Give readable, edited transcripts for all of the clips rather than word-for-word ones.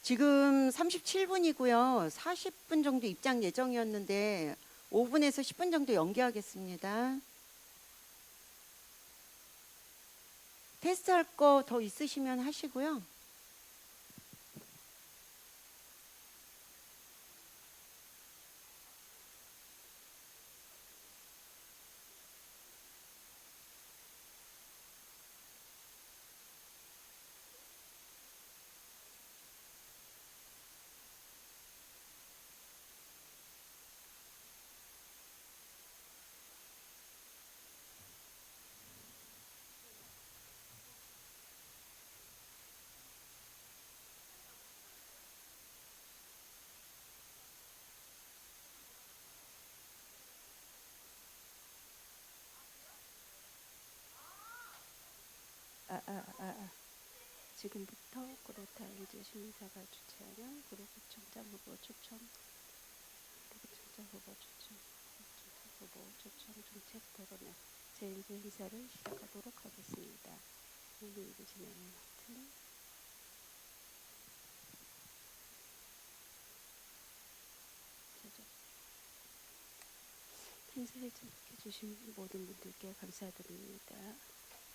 지금 37분이고요. 40분 정도 입장 예정이었는데 5분에서 10분 정도 연기하겠습니다. 테스트할 거 더 있으시면 하시고요. 지금부터 구로타임즈 시민사가 주최하는 구로구청장 후보 초청 정책 토론회 제1부 행사를 시작하도록 하겠습니다. 오늘 2부 진행을 맡은 행사에 참석해주신 모든 분들께 감사드립니다.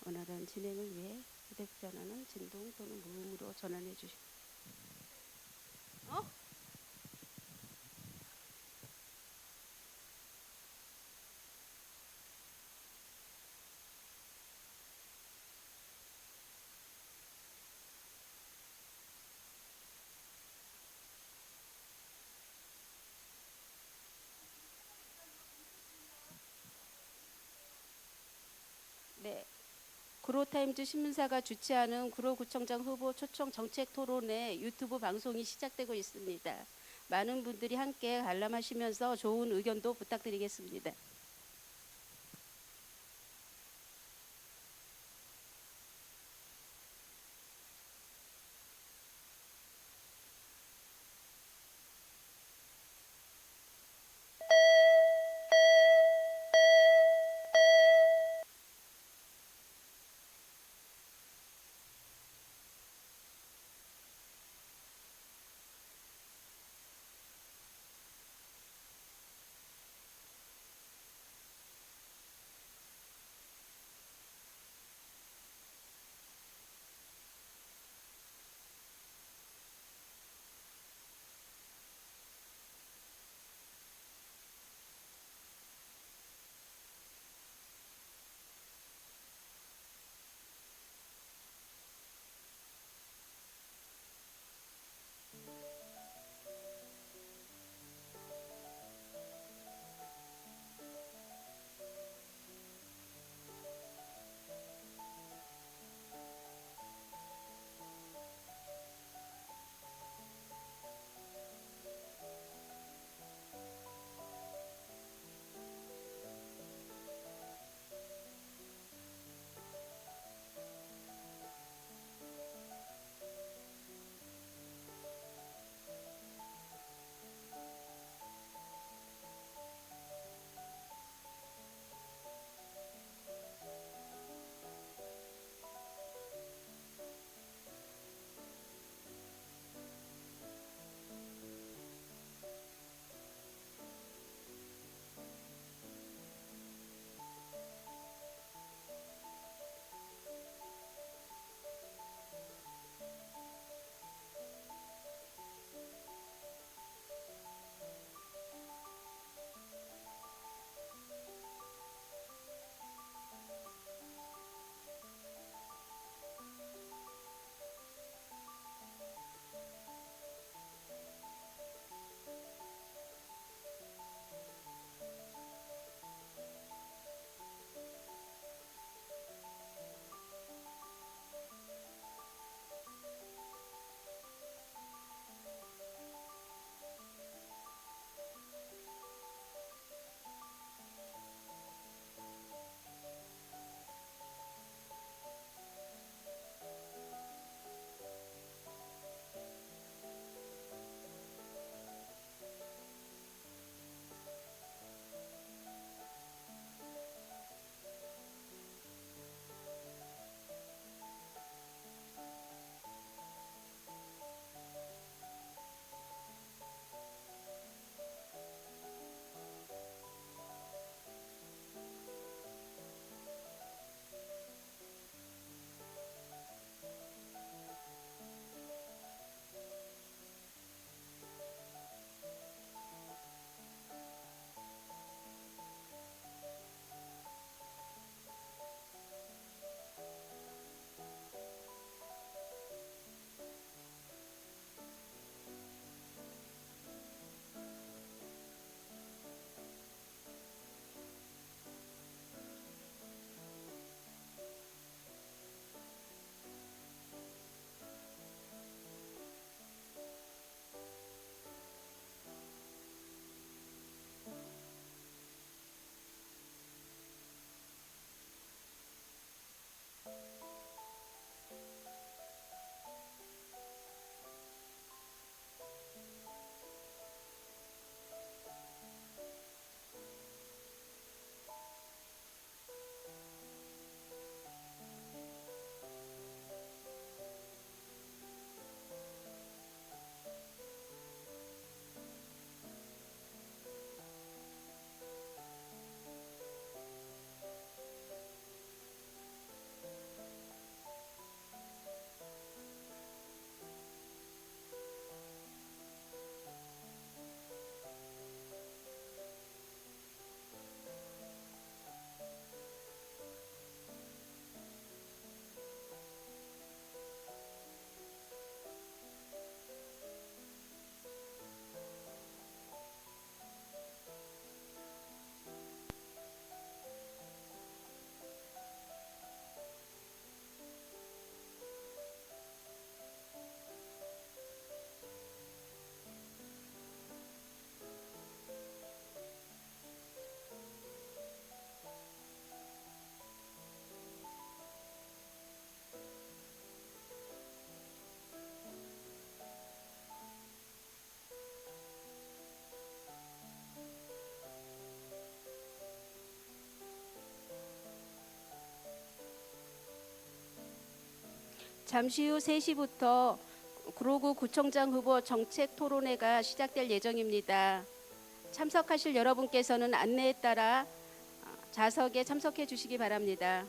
원활한 진행을 위해 휴대전화는 진동 또는 무음으로 전환해 주시기 네. 구로타임즈 신문사가 주최하는 구로구청장 후보 초청 정책 토론회 유튜브 방송이 시작되고 있습니다. 많은 분들이 함께 관람하시면서 좋은 의견도 부탁드리겠습니다. 잠시 후 3시부터 구로구 구청장 후보 정책 토론회가 시작될 예정입니다. 참석하실 여러분께서는 안내에 따라 좌석에 참석해 주시기 바랍니다.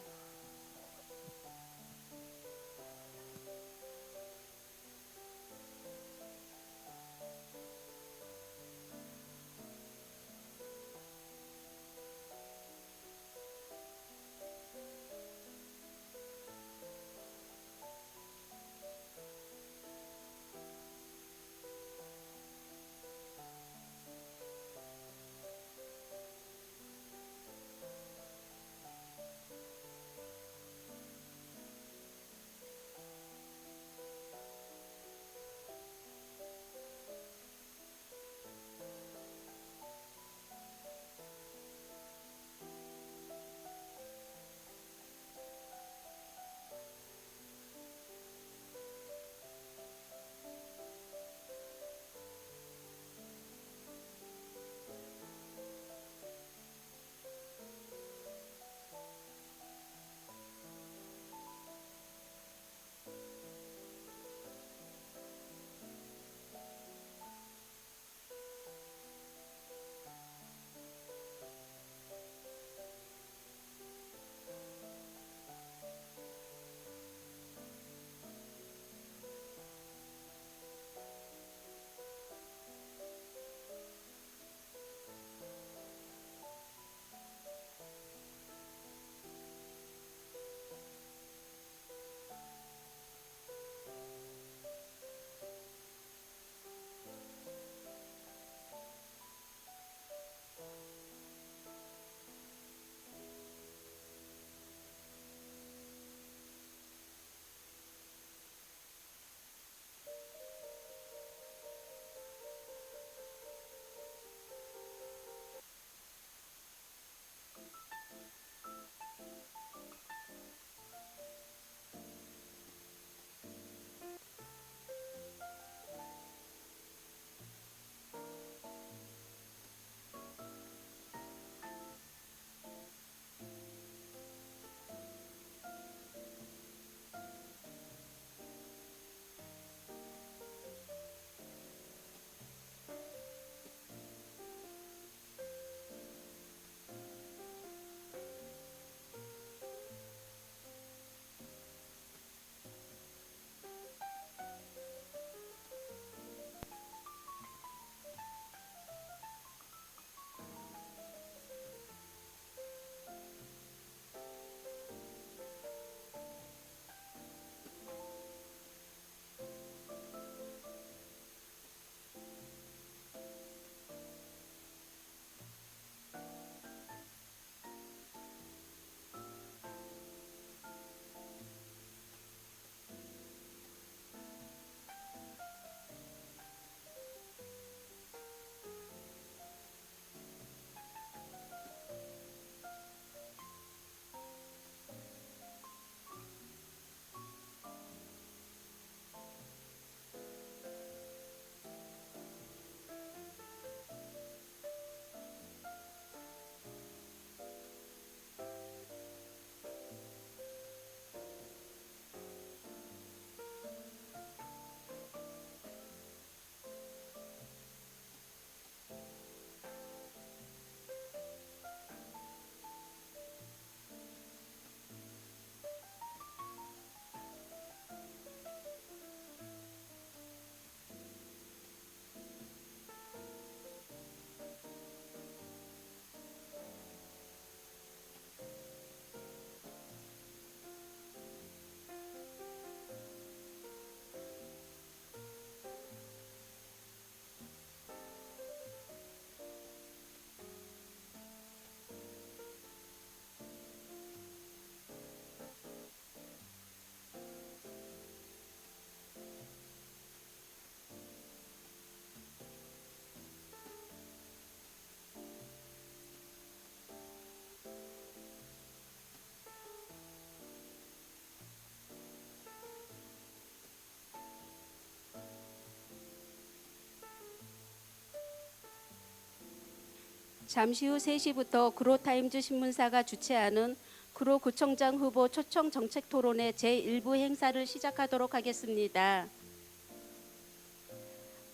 잠시 후 3시부터 그로타임즈 신문사가 주최하는 구로구청장 후보 초청 정책 토론회 제1부 행사를 시작하도록 하겠습니다.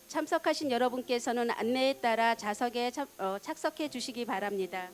참석하신 여러분께서는 안내에 따라 좌석에 착석해 주시기 바랍니다.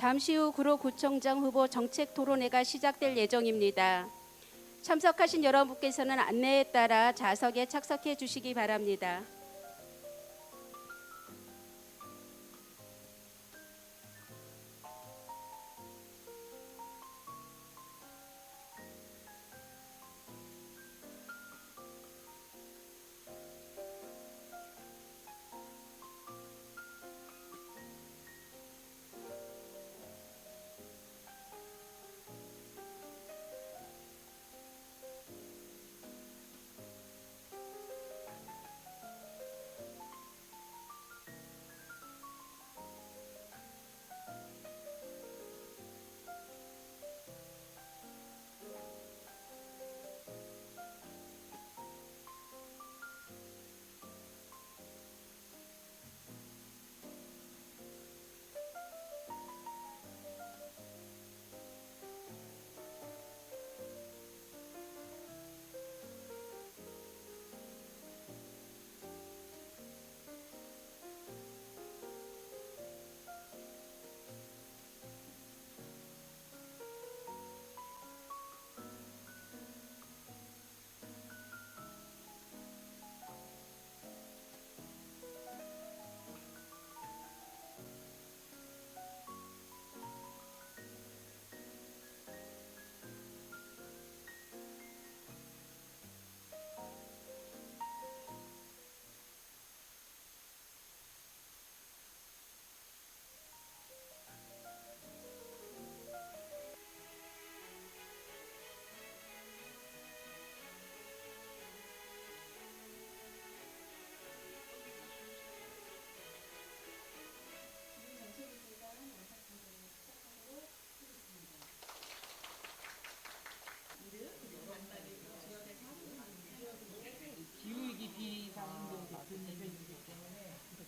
잠시 후 구로구청장 후보 정책 토론회가 시작될 예정입니다. 참석하신 여러분께서는 안내에 따라 좌석에 착석해 주시기 바랍니다.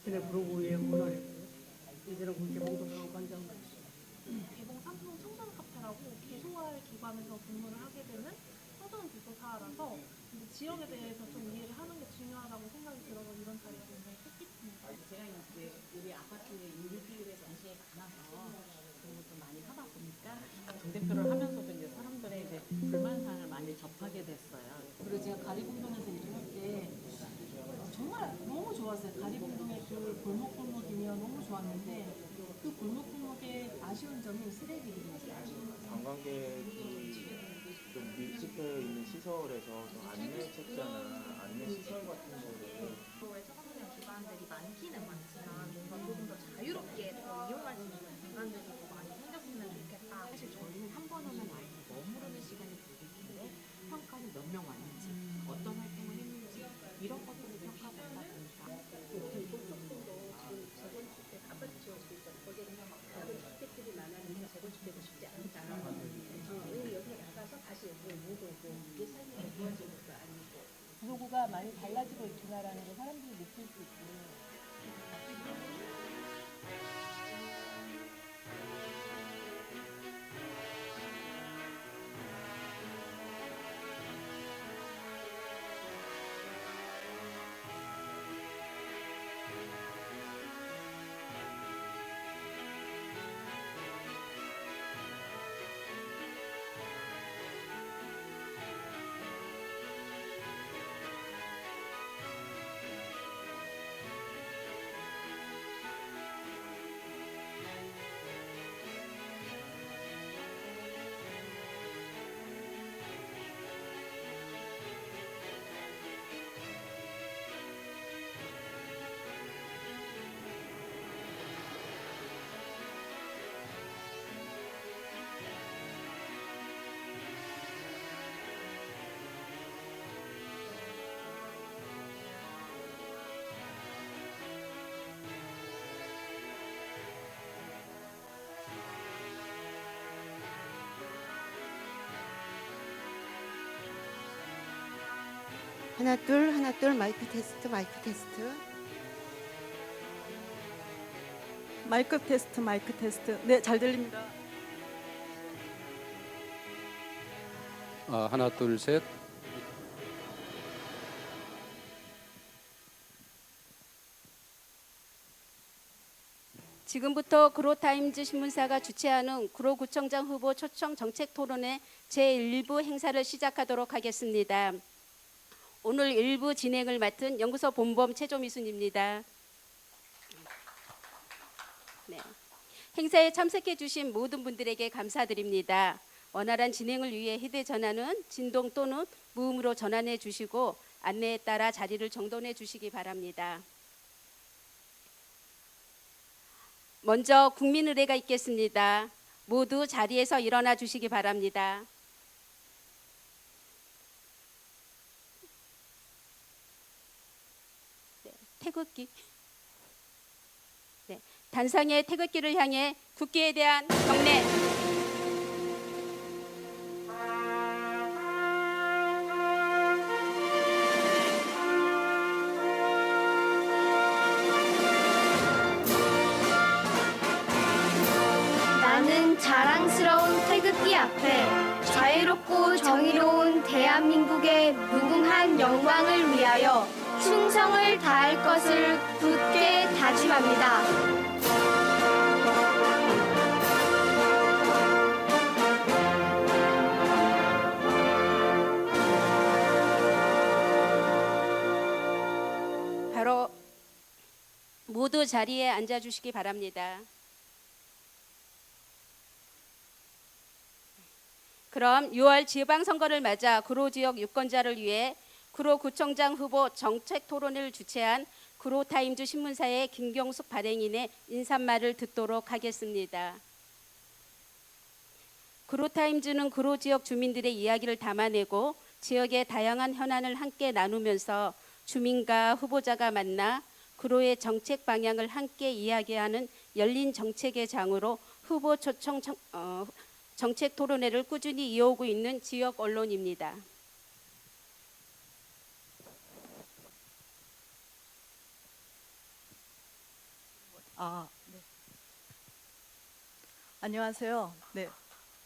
근데 구로구의 문화예요. 이제는 국제 공동묘 관장도 있어요. 개봉 삼성 청소년 카페라고 기소할 기관에서 근무를 하게 되는 청소년 주소사라서 이제 지역에 대해서 좀 이해를 하는 게 중요하다고 생각이 들어서 이런 자리가 굉장히 뜻깊습니다. 제가 이제 우리 아파트에 인류기율의 정신이 많아서 그런 것도 많이 하다 보니까 동대표를 하면서도 이제 사람들의 이제 불만사항을 많이 접하게 됐어요. 그리고 제가 가리공동에서 일을 할 때 정말 너무 좋았어요. 가리공동의 그 골목골목이면 너무 좋았는데 그 골목골목의 아쉬운 점이 쓰레기들이었어요. 관광객이 좀 밀집해 있는 시설에서 좀 안내 책자나 안내 시설 같은 거를 도로에 청소년 기관들이 많기는 많지만 뭔가 조금 더 자유롭게 더 이용할 수 있는 공간들이 더 많이 생겼으면 좋겠다. 사실 저희는 한 번 하는 아이들 머무르는 시간이 되게 긴데 평가는 몇 명 왔는지 어떤 활동을 했는지 이런 것들을 평가받다 보니까 이곳 조금 더 지금 재건축 때 아파트 지어지고 있잖아요. 거기에 그냥 막 작은 주택들이 많았는데 재건축되고 싶지 않다. 왜 여기 나가서 다시 여기에 못 오고 이게 삶이 좋아지는 것도 아니고. 구로구가 많이 달라지고 있구나라는 걸 사람들이 느낄 수 있고 하나 둘 마이크 테스트 마이크 테스트. 마이크 테스트. 네, 잘 들립니다. 하나 둘 셋. 지금부터 구로타임즈 신문사가 주최하는 구로구청장 후보 초청 정책 토론회 제1부 행사를 시작하도록 하겠습니다. 오늘 1부 진행을 맡은 연구소 본범 최조미순입니다. 네. 행사에 참석해 주신 모든 분들에게 감사드립니다. 원활한 진행을 위해 휴대전화는 진동 또는 무음으로 전환해 주시고 안내에 따라 자리를 정돈해 주시기 바랍니다. 먼저 국민의례가 있겠습니다. 모두 자리에서 일어나 주시기 바랍니다. 네, 태극기. 네, 단상의 태극기를 향해 국기에 대한 경례. 나는 자랑스러운 태극기 앞에 자유롭고 정의로운 대한민국의 무궁한 영광을 위하여 충성을 다할 것을 굳게 다짐합니다. 바로 모두 자리에 앉아 주시기 바랍니다. 그럼 6월 지방선거를 맞아 구로 지역 유권자를 위해 구로구청장 후보 정책 토론을 주최한 구로타임즈 신문사의 김경숙 발행인의 인사말을 듣도록 하겠습니다. 구로타임즈는 구로 지역 주민들의 이야기를 담아내고 지역의 다양한 현안을 함께 나누면서 주민과 후보자가 만나 구로의 정책 방향을 함께 이야기하는 열린 정책의 장으로 후보 초청 정책 토론회를 꾸준히 이어오고 있는 지역 언론입니다. 네. 안녕하세요. 네,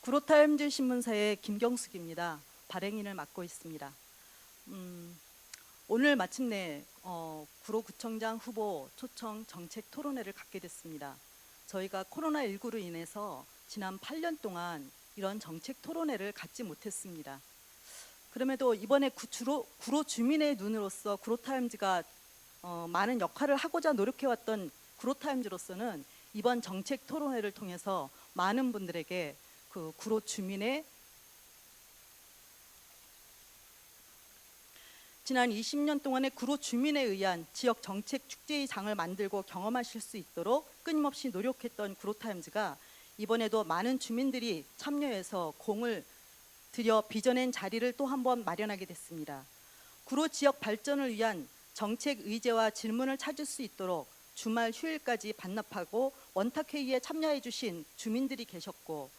구로타임즈 신문사의 김경숙입니다. 발행인을 맡고 있습니다. 오늘 마침내 구로구청장 후보 초청 정책 토론회를 갖게 됐습니다. 저희가 코로나19로 인해서 지난 8년 동안 이런 정책 토론회를 갖지 못했습니다. 그럼에도 이번에 구로 주민의 눈으로서 구로타임즈가 많은 역할을 하고자 노력해왔던 구로타임즈로서는 이번 정책 토론회를 통해서 많은 분들에게 그 구로 주민의 지난 20년 동안의 구로 주민에 의한 지역 정책 축제의 장을 만들고 경험하실 수 있도록 끊임없이 노력했던 구로타임즈가 이번에도 많은 주민들이 참여해서 공을 들여 빚어낸 자리를 또 한 번 마련하게 됐습니다. 구로 지역 발전을 위한 정책 의제와 질문을 찾을 수 있도록 주말 휴일까지 반납하고 원탁회의에 참여해 주신 주민들이 계셨고,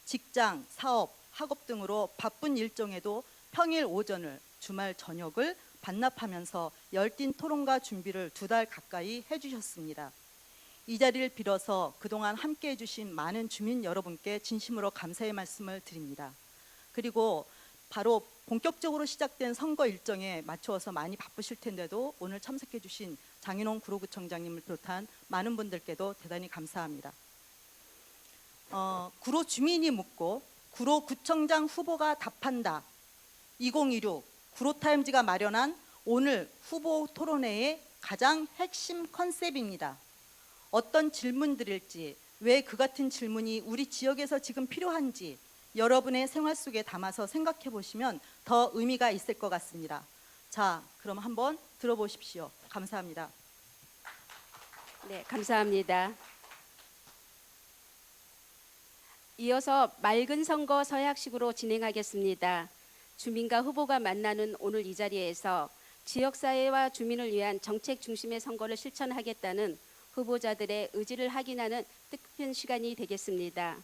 직장, 사업, 학업 등으로 바쁜 일정에도 평일 오전을 주말 저녁을 반납하면서 열띤 토론과 준비를 2달 가까이 해주셨습니다. 이 자리를 빌어서 그동안 함께해 주신 많은 주민 여러분께 진심으로 감사의 말씀을 드립니다. 그리고 바로 본격적으로 시작된 선거 일정에 맞추어서 많이 바쁘실 텐데도 오늘 참석해 주신 장인홍 구로구청장님을 비롯한 많은 분들께도 대단히 감사합니다. 구로 주민이 묻고 구로구청장 후보가 답한다. 2016 구로타임즈가 마련한 오늘 후보 토론회의 가장 핵심 컨셉입니다. 어떤 질문들일지, 왜 그 같은 질문이 우리 지역에서 지금 필요한지 여러분의 생활 속에 담아서 생각해 보시면 더 의미가 있을 것 같습니다. 자, 그럼 한번 들어보십시오. 감사합니다. 네, 감사합니다. 이어서 맑은 선거 서약식으로 진행하겠습니다. 주민과 후보가 만나는 오늘 이 자리에서 지역사회와 주민을 위한 정책 중심의 선거를 실천하겠다는 후보자들의 의지를 확인하는 뜻깊은 시간이 되겠습니다.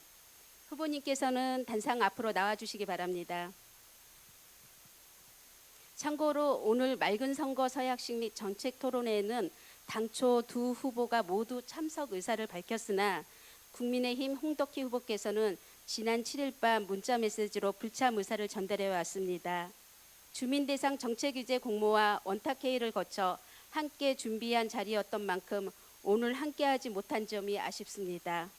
후보님께서는 단상 앞으로 나와주시기 바랍니다. 참고로 오늘 맑은 선거 서약식 및 정책 토론회에는 당초 두 후보가 모두 참석 의사를 밝혔으나 국민의힘 홍덕희 후보께서는 지난 7일 밤 문자 메시지로 불참 의사를 전달해 왔습니다. 주민 대상 정책 규제 공모와 원탁회의를 거쳐 함께 준비한 자리였던 만큼 오늘 함께하지 못한 점이 아쉽습니다.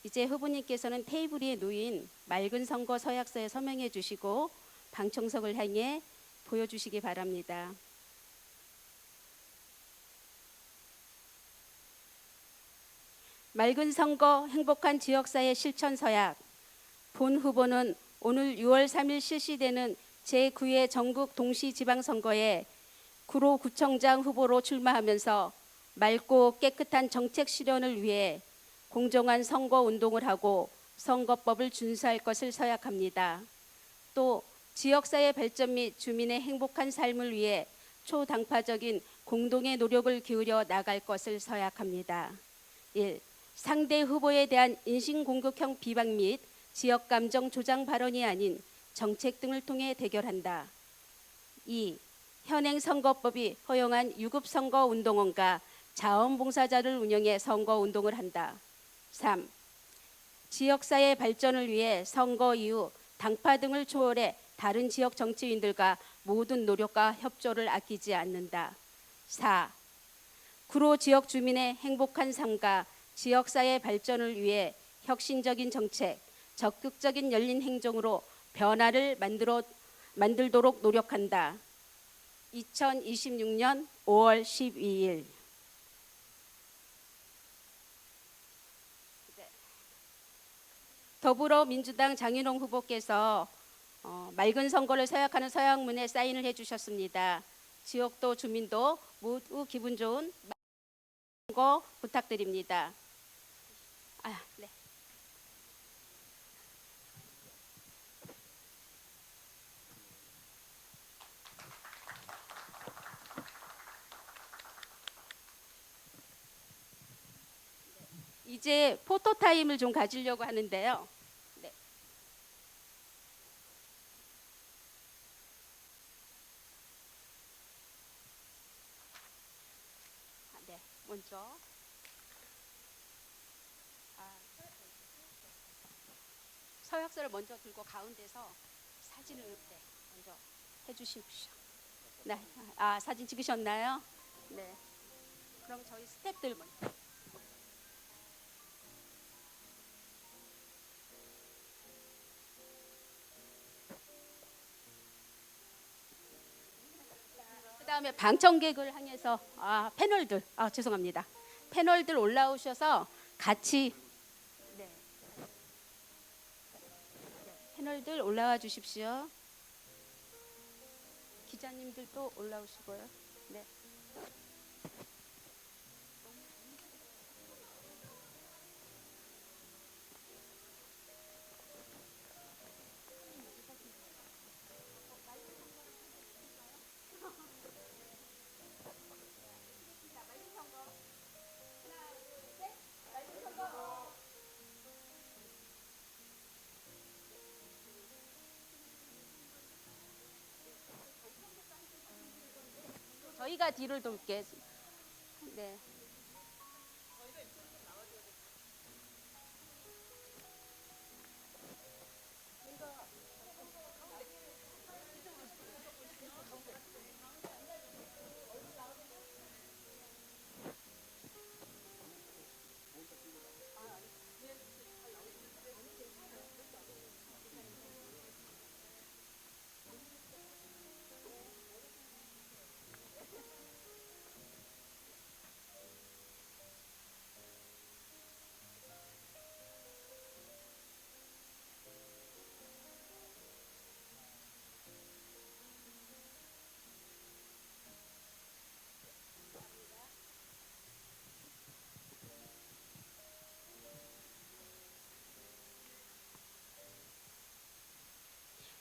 이제 후보님께서는 테이블 위에 놓인 맑은 선거 서약서에 서명해 주시고 방청석을 향해 보여주시기 바랍니다. 맑은 선거 행복한 지역사회 실천 서약. 본 후보는 오늘 6월 3일 실시되는 제9회 전국 동시지방선거에 구로구청장 후보로 출마하면서 맑고 깨끗한 정책 실현을 위해 공정한 선거 운동을 하고 선거법을 준수할 것을 서약합니다. 또 지역사회 발전 및 주민의 행복한 삶을 위해 초당파적인 공동의 노력을 기울여 나갈 것을 서약합니다. 1. 상대 후보에 대한 인신공격형 비방 및 지역감정 조장 발언이 아닌 정책 등을 통해 대결한다. 2. 현행 선거법이 허용한 유급선거운동원과 자원봉사자를 운영해 선거운동을 한다. 3. 지역사회 발전을 위해 선거 이후 당파 등을 초월해 다른 지역 정치인들과 모든 노력과 협조를 아끼지 않는다. 4. 구로 지역 주민의 행복한 삶과 지역사회 발전을 위해 혁신적인 정책, 적극적인 열린 행정으로 변화를 만들도록 노력한다. 2026년 5월 12일. 더불어민주당 장윤홍 후보께서 맑은 선거를 서약하는 서약문에 사인을 해주셨습니다. 지역도 주민도 모두 기분 좋은 선거 부탁드립니다. 네. 이제 포토 타임을 좀 가지려고 하는데요. 네. 네, 먼저 서약서를 먼저 들고 가운데서 사진을 먼저 해주십시오. 네, 사진 찍으셨나요? 네. 그럼 저희 스태프들 먼저. 그다음에 방청객을 향해서 패널들 죄송합니다. 패널들 올라오셔서 같이 패널들 올라와 주십시오. 기자님들도 올라오시고요. 네. 저희가 뒤를 돌게. 네.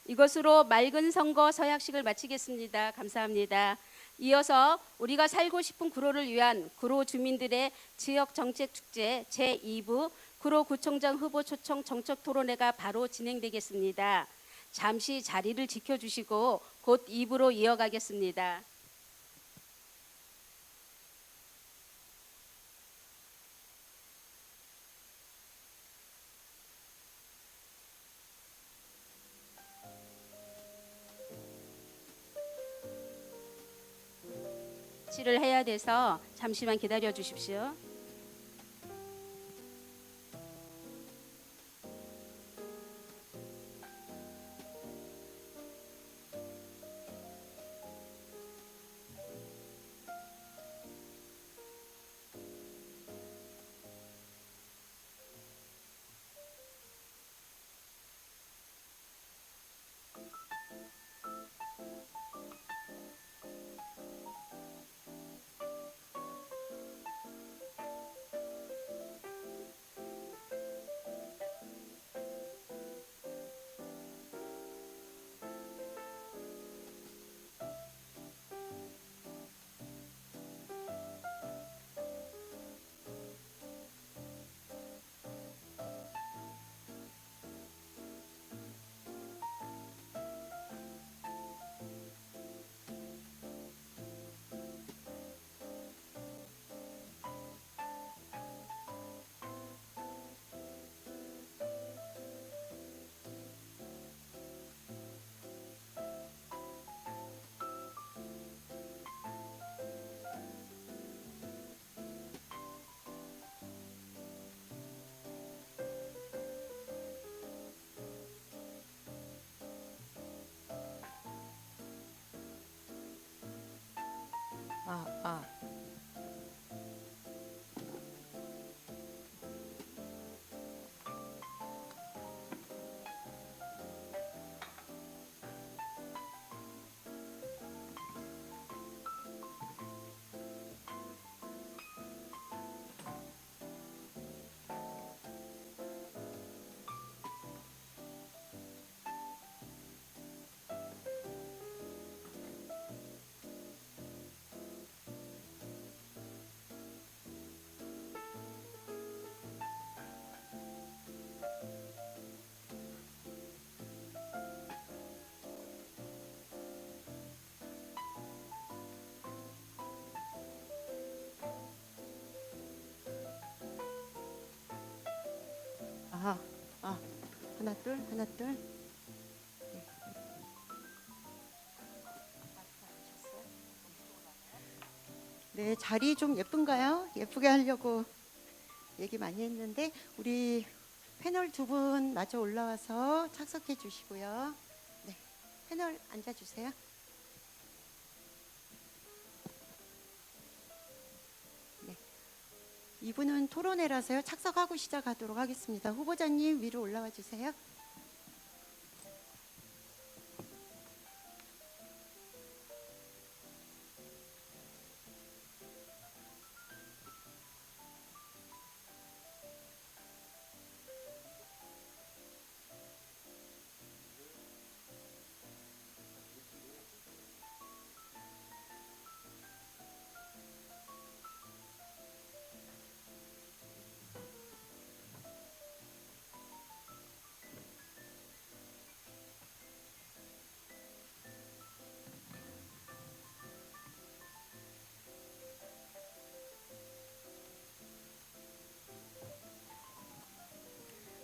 이것으로 맑은 선거 서약식을 마치겠습니다. 감사합니다. 이어서 우리가 살고 싶은 구로를 위한 구로 주민들의 지역 정책 축제 제2부 구로구청장 후보 초청 정책 토론회가 바로 진행되겠습니다. 잠시 자리를 지켜주시고 곧 2부로 이어가겠습니다. 배치를 해야 돼서 잠시만 기다려 주십시오. 하나 둘 하나 둘. 네, 자리 좀 예쁜가요? 예쁘게 하려고 얘기 많이 했는데 우리 패널 두 분 마저 올라와서 착석해 주시고요. 네, 패널 앉아 주세요. 네, 이분은 토론회라서요. 착석하고 시작하도록 하겠습니다. 후보자님 위로 올라와 주세요.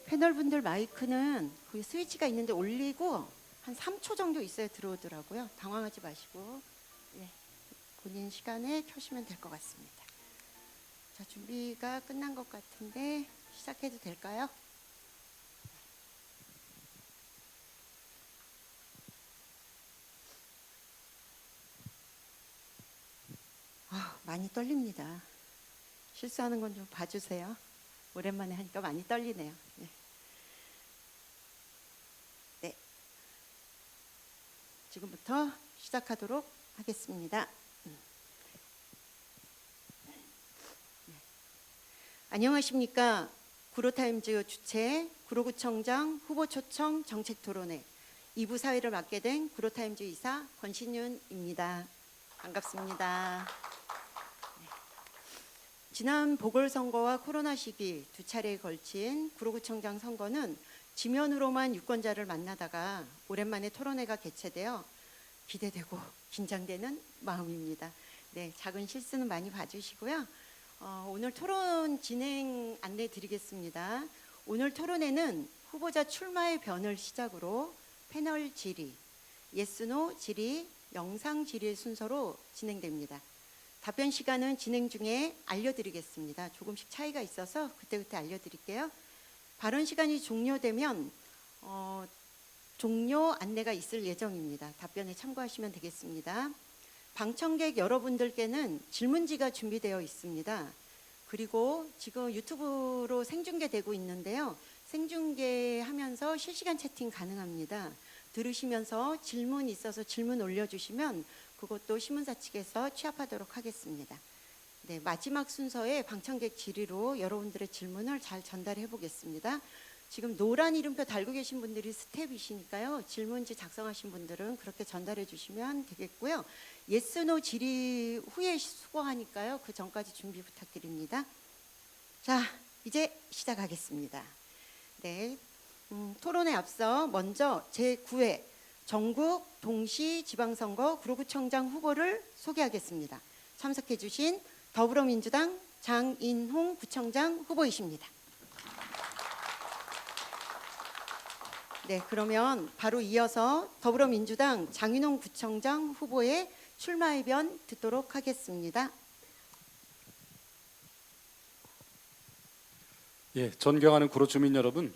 패널분들 마이크는 그 스위치가 있는데 올리고 한 3초 정도 있어야 들어오더라고요. 당황하지 마시고 본인 시간에 켜시면 될 것 같습니다. 자, 준비가 끝난 것 같은데 시작해도 될까요? 많이 떨립니다. 실수하는 건 좀 봐주세요. 오랜만에 하니까 많이 떨리네요. 네. 지금부터 시작하도록 하겠습니다. 네. 안녕하십니까. 구로타임즈 주최 구로구청장 후보 초청 정책토론회 2부 사회를 맡게 된 구로타임즈 이사 권신윤입니다. 반갑습니다. 네. 지난 보궐선거와 코로나 시기 두 차례에 걸친 구로구청장 선거는 지면으로만 유권자를 만나다가 오랜만에 토론회가 개최되어 기대되고 긴장되는 마음입니다. 네, 작은 실수는 많이 봐주시고요. 오늘 토론 진행 안내 드리겠습니다. 오늘 토론회는 후보자 출마의 변을 시작으로 패널 질의, 예스노 질의, 영상 질의 순서로 진행됩니다. 답변 시간은 진행 중에 알려드리겠습니다. 조금씩 차이가 있어서 그때그때 알려드릴게요. 발언 시간이 종료되면 종료 안내가 있을 예정입니다. 답변에 참고하시면 되겠습니다. 방청객 여러분들께는 질문지가 준비되어 있습니다. 그리고 지금 유튜브로 생중계되고 있는데요. 생중계하면서 실시간 채팅 가능합니다. 들으시면서 질문 있어서 질문 올려주시면 그것도 신문사 측에서 취합하도록 하겠습니다. 네, 마지막 순서에 방청객 질의로 여러분들의 질문을 잘 전달해 보겠습니다. 지금 노란 이름표 달고 계신 분들이 스텝이시니까요. 질문지 작성하신 분들은 그렇게 전달해 주시면 되겠고요. 예스 노 질의 후에 수고하니까요. 그 전까지 준비 부탁드립니다. 자, 이제 시작하겠습니다. 네, 토론에 앞서 먼저 제9회 전국 동시 지방선거 구로구청장 후보를 소개하겠습니다. 참석해 주신 더불어민주당 장인홍 구청장 후보이십니다. 네, 그러면 바로 이어서 더불어민주당 장인홍 구청장 후보의 출마의변 듣도록 하겠습니다. 예, 존경하는 구로 주민 여러분,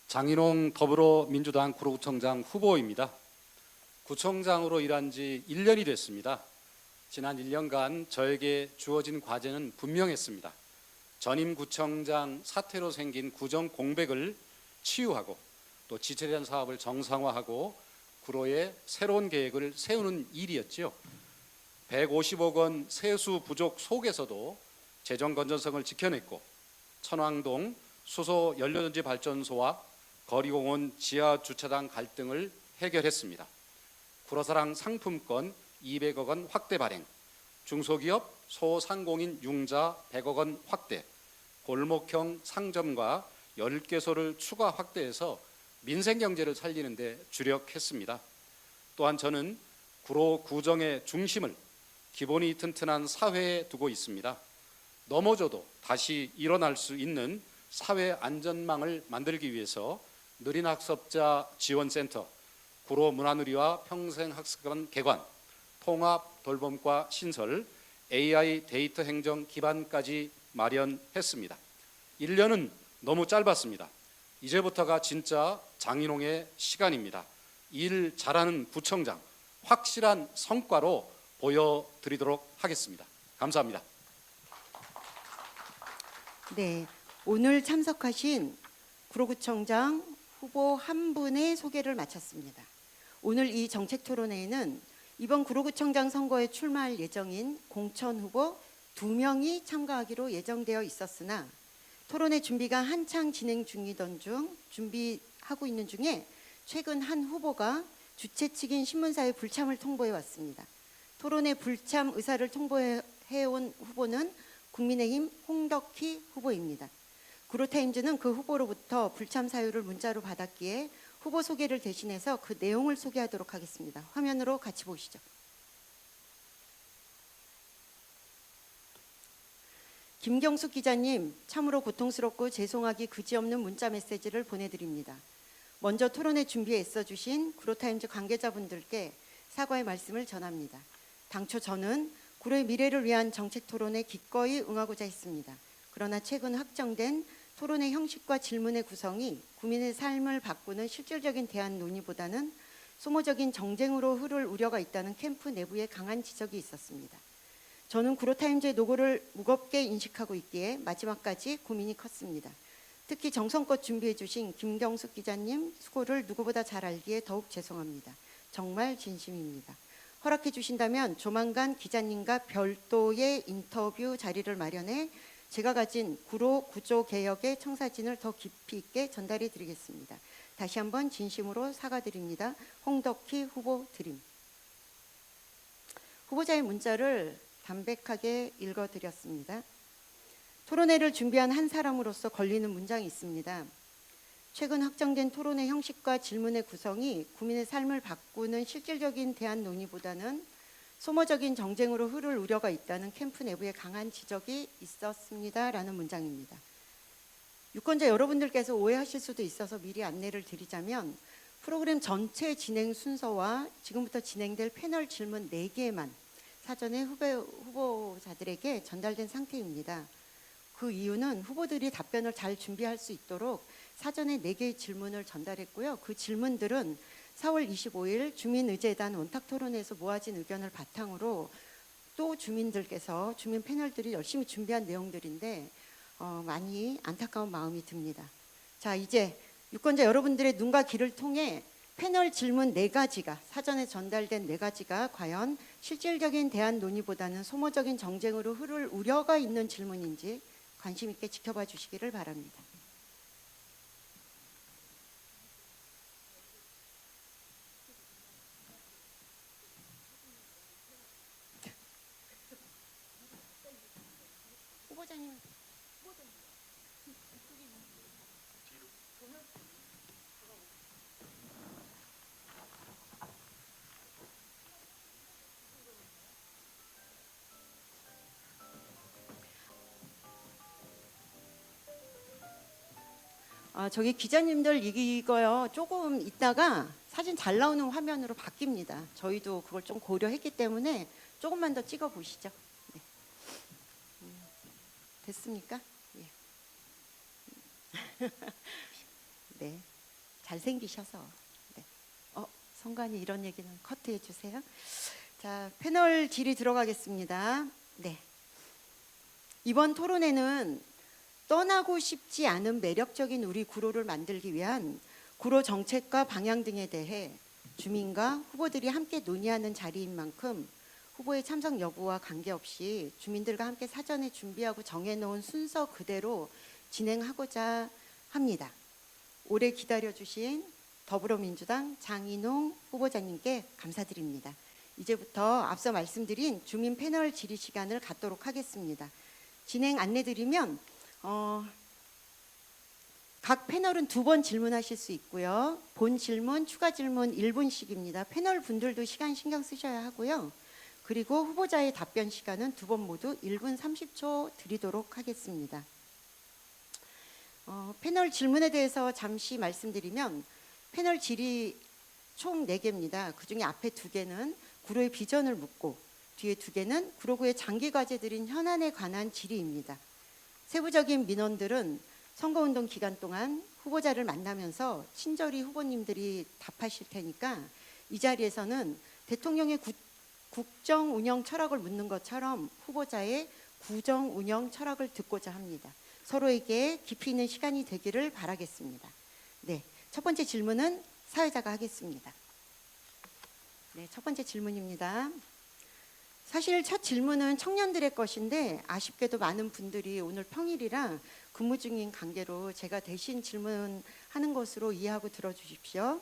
장인홍 더불어민주당 구로구청장 후보입니다. 구청장으로 일한 지 1년이 됐습니다. 지난 1년간 저에게 주어진 과제는 분명했습니다. 전임 구청장 사퇴로 생긴 구정 공백을 치유하고 또 지체된 사업을 정상화하고 구로의 새로운 계획을 세우는 일이었지요. 150억 원 세수 부족 속에서도 재정 건전성을 지켜냈고 천왕동 수소 연료전지 발전소와 거리공원 지하 주차장 갈등을 해결했습니다. 구로사랑 상품권 200억 원 확대 발행, 중소기업 소상공인 융자 100억 원 확대, 골목형 상점과 10개소를 추가 확대해서 민생경제를 살리는 데 주력했습니다. 또한 저는 구로 구정의 중심을 기본이 튼튼한 사회에 두고 있습니다. 넘어져도 다시 일어날 수 있는 사회 안전망을 만들기 위해서 느린학습자 지원센터, 구로 문화누리와 평생학습관 개관, 통합 돌봄과 신설, AI 데이터 행정 기반까지 마련했습니다. 1년은 너무 짧았습니다. 이제부터가 진짜 장인홍의 시간입니다. 일 잘하는 구청장, 확실한 성과로 보여드리도록 하겠습니다. 감사합니다. 네, 오늘 참석하신 구로구청장 후보 한 분의 소개를 마쳤습니다. 오늘 이 정책 토론회에는 이번 구로구청장 선거에 출마할 예정인 공천 후보 2명이 참가하기로 예정되어 있었으나 토론회 준비가 한창 진행 중이던 준비하고 있는 중에 최근 한 후보가 주최 측인 신문사에 불참을 통보해 왔습니다. 토론회 불참 의사를 통보해온 후보는 국민의힘 홍덕희 후보입니다. 구로타임즈는 그 후보로부터 불참 사유를 문자로 받았기에 후보 소개를 대신해서 그 내용을 소개하도록 하겠습니다. 화면으로 같이 보시죠. 김경숙 기자님, 참으로 고통스럽고 죄송하기 그지없는 문자 메시지를 보내드립니다. 먼저 토론회 준비에 애써주신 구로타임즈 관계자분들께 사과의 말씀을 전합니다. 당초 저는 구로의 미래를 위한 정책 토론에 기꺼이 응하고자 했습니다. 그러나 최근 확정된 토론의 형식과 질문의 구성이 국민의 삶을 바꾸는 실질적인 대안 논의보다는 소모적인 정쟁으로 흐를 우려가 있다는 캠프 내부에 강한 지적이 있었습니다. 저는 구로타임즈의 노고를 무겁게 인식하고 있기에 마지막까지 고민이 컸습니다. 특히 정성껏 준비해 주신 김경숙 기자님 수고를 누구보다 잘 알기에 더욱 죄송합니다. 정말 진심입니다. 허락해 주신다면 조만간 기자님과 별도의 인터뷰 자리를 마련해 제가 가진 구로 구조 개혁의 청사진을 더 깊이 있게 전달해 드리겠습니다. 다시 한번 진심으로 사과드립니다. 홍덕희 후보 드림. 후보자의 문자를 담백하게 읽어드렸습니다. 토론회를 준비한 한 사람으로서 걸리는 문장이 있습니다. 최근 확정된 토론회 형식과 질문의 구성이 국민의 삶을 바꾸는 실질적인 대안 논의보다는 소모적인 정쟁으로 흐를 우려가 있다는 캠프 내부에 강한 지적이 있었습니다라는 문장입니다. 유권자 여러분들께서 오해하실 수도 있어서 미리 안내를 드리자면 프로그램 전체 진행 순서와 지금부터 진행될 패널 질문 4개만 사전에 후보자들에게 전달된 상태입니다. 그 이유는 후보들이 답변을 잘 준비할 수 있도록 사전에 4개의 질문을 전달했고요. 그 질문들은 4월 25일 주민의제단 원탁토론에서 모아진 의견을 바탕으로 또 주민들께서 주민 패널들이 열심히 준비한 내용들인데 많이 안타까운 마음이 듭니다. 자, 이제 유권자 여러분들의 눈과 귀를 통해 패널 질문 4가지가 사전에 전달된 4가지가 과연 실질적인 대안 논의보다는 소모적인 정쟁으로 흐를 우려가 있는 질문인지 관심 있게 지켜봐 주시기를 바랍니다. 후보자님. 저기 기자님들 이거요. 조금 있다가 사진 잘 나오는 화면으로 바뀝니다. 저희도 그걸 좀 고려했기 때문에 조금만 더 찍어 보시죠. 네. 됐습니까? 예. 네. 잘생기셔서. 네. 성관이 이런 얘기는 커트해 주세요. 자, 패널 질의 들어가겠습니다. 네. 이번 토론회는 떠나고 싶지 않은 매력적인 우리 구로를 만들기 위한 구로 정책과 방향 등에 대해 주민과 후보들이 함께 논의하는 자리인 만큼 후보의 참석 여부와 관계없이 주민들과 함께 사전에 준비하고 정해놓은 순서 그대로 진행하고자 합니다. 오래 기다려주신 더불어민주당 장인홍 후보자님께 감사드립니다. 이제부터 앞서 말씀드린 주민 패널 질의 시간을 갖도록 하겠습니다. 진행 안내드리면 각 패널은 2번 질문하실 수 있고요. 본 질문, 추가 질문 1분씩입니다. 패널 분들도 시간 신경 쓰셔야 하고요. 그리고 후보자의 답변 시간은 2번 모두 1분 30초 드리도록 하겠습니다. 패널 질문에 대해서 잠시 말씀드리면 패널 질의 총 4개입니다. 그중에 앞에 2개는 구로의 비전을 묻고 뒤에 2개는 구로구의 장기 과제들인 현안에 관한 질의입니다. 세부적인 민원들은 선거운동 기간 동안 후보자를 만나면서 친절히 후보님들이 답하실 테니까 이 자리에서는 대통령의 국정 운영 철학을 묻는 것처럼 후보자의 구정 운영 철학을 듣고자 합니다. 서로에게 깊이 있는 시간이 되기를 바라겠습니다. 네, 첫 번째 질문은 사회자가 하겠습니다. 네, 첫 번째 질문입니다. 사실 첫 질문은 청년들의 것인데 아쉽게도 많은 분들이 오늘 평일이라 근무 중인 관계로 제가 대신 질문하는 것으로 이해하고 들어주십시오.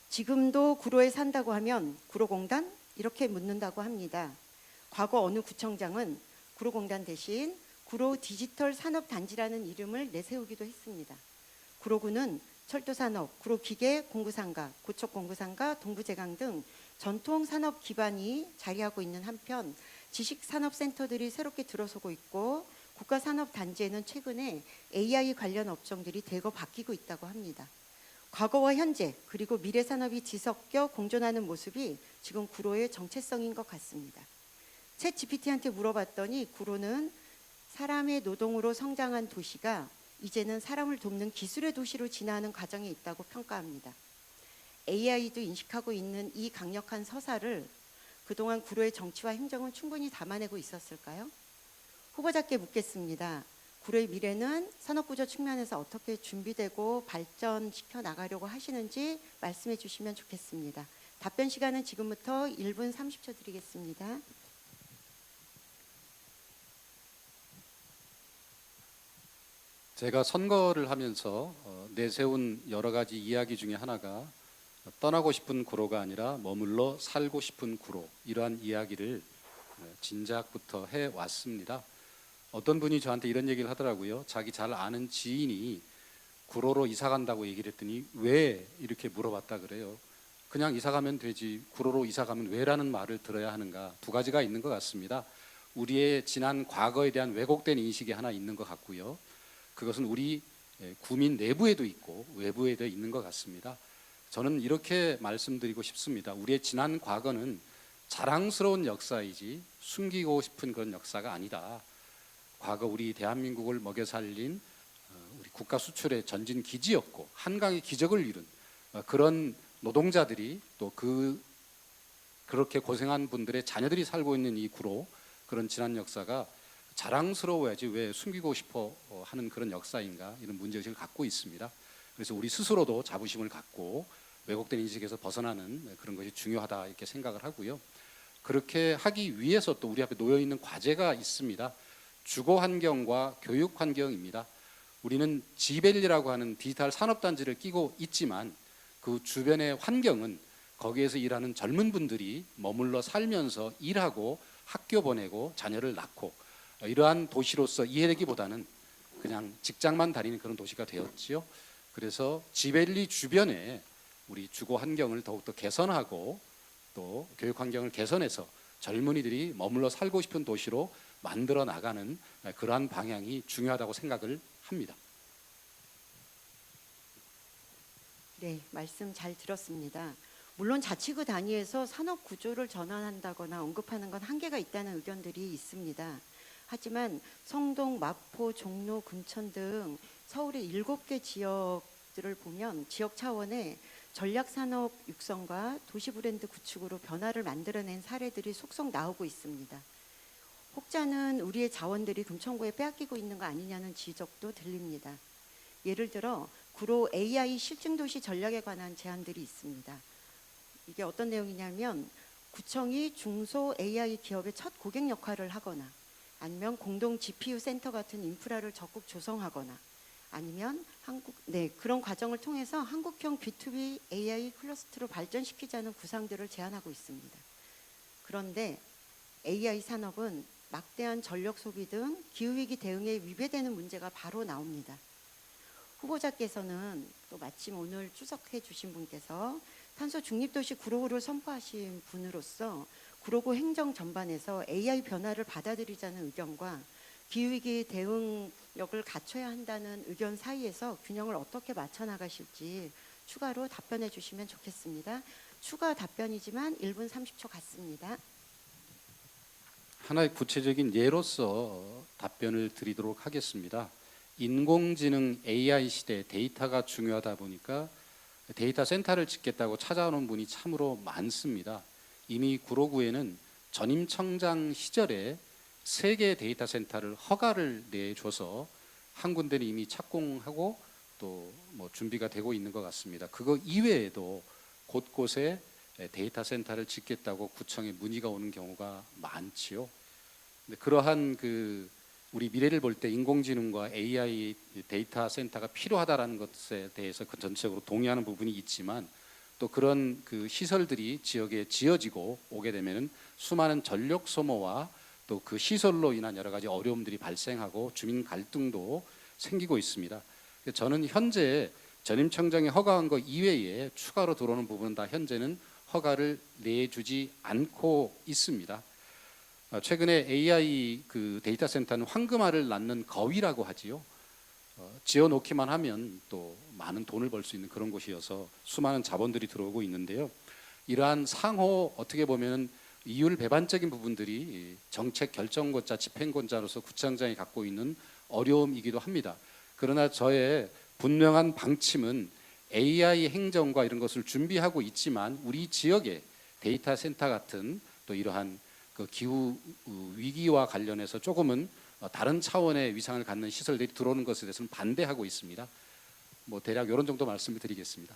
지금도 구로에 산다고 하면 구로공단? 이렇게 묻는다고 합니다. 과거 어느 구청장은 구로공단 대신 구로 디지털 산업단지라는 이름을 내세우기도 했습니다. 구로구는 철도산업, 구로기계 공구상가, 고척공구상가, 동부제강 등 전통 산업 기반이 자리하고 있는 한편 지식산업센터들이 새롭게 들어서고 있고 국가산업단지에는 최근에 AI 관련 업종들이 대거 바뀌고 있다고 합니다. 과거와 현재 그리고 미래 산업이 뒤섞여 공존하는 모습이 지금 구로의 정체성인 것 같습니다. 챗 GPT한테 물어봤더니 구로는 사람의 노동으로 성장한 도시가 이제는 사람을 돕는 기술의 도시로 진화하는 과정에 있다고 평가합니다. AI도 인식하고 있는 이 강력한 서사를 그동안 구로의 정치와 행정은 충분히 담아내고 있었을까요? 후보자께 묻겠습니다. 구로의 미래는 산업구조 측면에서 어떻게 준비되고 발전시켜 나가려고 하시는지 말씀해 주시면 좋겠습니다. 답변 시간은 지금부터 1분 30초 드리겠습니다. 제가 선거를 하면서 내세운 여러 가지 이야기 중에 하나가 떠나고 싶은 구로가 아니라 머물러 살고 싶은 구로, 이러한 이야기를 진작부터 해왔습니다. 어떤 분이 저한테 이런 얘기를 하더라고요. 자기 잘 아는 지인이 구로로 이사 간다고 얘기를 했더니 왜 이렇게 물어봤다 그래요. 그냥 이사 가면 되지 구로로 이사 가면 왜라는 말을 들어야 하는가. 2가지가 있는 것 같습니다. 우리의 지난 과거에 대한 왜곡된 인식이 하나 있는 것 같고요. 그것은 우리 구민 내부에도 있고 외부에도 있는 것 같습니다. 저는 이렇게 말씀드리고 싶습니다. 우리의 지난 과거는 자랑스러운 역사이지 숨기고 싶은 그런 역사가 아니다. 과거 우리 대한민국을 먹여 살린 우리 국가 수출의 전진 기지였고 한강의 기적을 이룬 그런 노동자들이 또 그렇게 고생한 분들의 자녀들이 살고 있는 이 구로, 그런 지난 역사가 자랑스러워야지 왜 숨기고 싶어 하는 그런 역사인가, 이런 문제의식을 갖고 있습니다. 그래서 우리 스스로도 자부심을 갖고 왜곡된 인식에서 벗어나는 그런 것이 중요하다 이렇게 생각을 하고요. 그렇게 하기 위해서 또 우리 앞에 놓여 있는 과제가 있습니다. 주거 환경과 교육 환경입니다. 우리는 지벨리라고 하는 디지털 산업단지를 끼고 있지만 그 주변의 환경은 거기에서 일하는 젊은 분들이 머물러 살면서 일하고 학교 보내고 자녀를 낳고 이러한 도시로서 이해되기보다는 그냥 직장만 다니는 그런 도시가 되었지요. 그래서 지벨리 주변에 우리 주거 환경을 더욱더 개선하고 또 교육 환경을 개선해서 젊은이들이 머물러 살고 싶은 도시로 만들어 나가는 그러한 방향이 중요하다고 생각을 합니다. 네, 말씀 잘 들었습니다. 물론 자치구 단위에서 산업 구조를 전환한다거나 언급하는 건 한계가 있다는 의견들이 있습니다. 하지만 성동, 마포, 종로, 금천 등 서울의 7개 지역들을 보면 지역 차원의 전략산업 육성과 도시브랜드 구축으로 변화를 만들어낸 사례들이 속속 나오고 있습니다. 혹자는 우리의 자원들이 금천구에 빼앗기고 있는 거 아니냐는 지적도 들립니다. 예를 들어 구로 AI 실증도시 전략에 관한 제안들이 있습니다. 이게 어떤 내용이냐면 구청이 중소 AI 기업의 첫 고객 역할을 하거나 아니면 공동 GPU 센터 같은 인프라를 적극 조성하거나 아니면 그런 과정을 통해서 한국형 B2B AI 클러스터로 발전시키자는 구상들을 제안하고 있습니다. 그런데 AI 산업은 막대한 전력 소비 등 기후위기 대응에 위배되는 문제가 바로 나옵니다. 후보자께서는 또 마침 오늘 출석해 주신 분께서 탄소 중립도시 구로구를 선포하신 분으로서 구로구 행정 전반에서 AI 변화를 받아들이자는 의견과 기후위기 대응력을 갖춰야 한다는 의견 사이에서 균형을 어떻게 맞춰 나가실지 추가로 답변해 주시면 좋겠습니다. 추가 답변이지만 1분 30초 갖습니다. 하나의 구체적인 예로서 답변을 드리도록 하겠습니다. 인공지능 AI 시대 데이터가 중요하다 보니까 데이터 센터를 짓겠다고 찾아오는 분이 참으로 많습니다. 이미 구로구에는 전임 청장 시절에 3개의 데이터 센터를 허가를 내줘서 한 군데는 이미 착공하고 또 준비가 되고 있는 것 같습니다. 그거 이외에도 곳곳에 데이터 센터를 짓겠다고 구청에 문의가 오는 경우가 많지요. 그러한 우리 미래를 볼 때 인공지능과 AI 데이터 센터가 필요하다라는 것에 대해서 그 전체적으로 동의하는 부분이 있지만 또 그런 시설들이 지역에 지어지고 오게 되면은 수많은 전력 소모와 또 그 시설로 인한 여러 가지 어려움들이 발생하고 주민 갈등도 생기고 있습니다. 저는 현재 전임 청장이 허가한 것 이외에 추가로 들어오는 부분은 다 현재는 허가를 내주지 않고 있습니다. 최근에 AI 데이터 센터는 황금알을 낳는 거위라고 하지요. 지어놓기만 하면 또 많은 돈을 벌 수 있는 그런 곳이어서 수많은 자본들이 들어오고 있는데요. 이러한 상호 어떻게 보면 이율 배반적인 부분들이 정책 결정권자, 집행권자로서 구청장이 갖고 있는 어려움이기도 합니다. 그러나 저의 분명한 방침은 AI 행정과 이런 것을 준비하고 있지만 우리 지역의 데이터 센터 같은 또 이러한 기후 위기와 관련해서 조금은 다른 차원의 위상을 갖는 시설들이 들어오는 것에 대해서는 반대하고 있습니다. 대략 이런 정도 말씀을 드리겠습니다.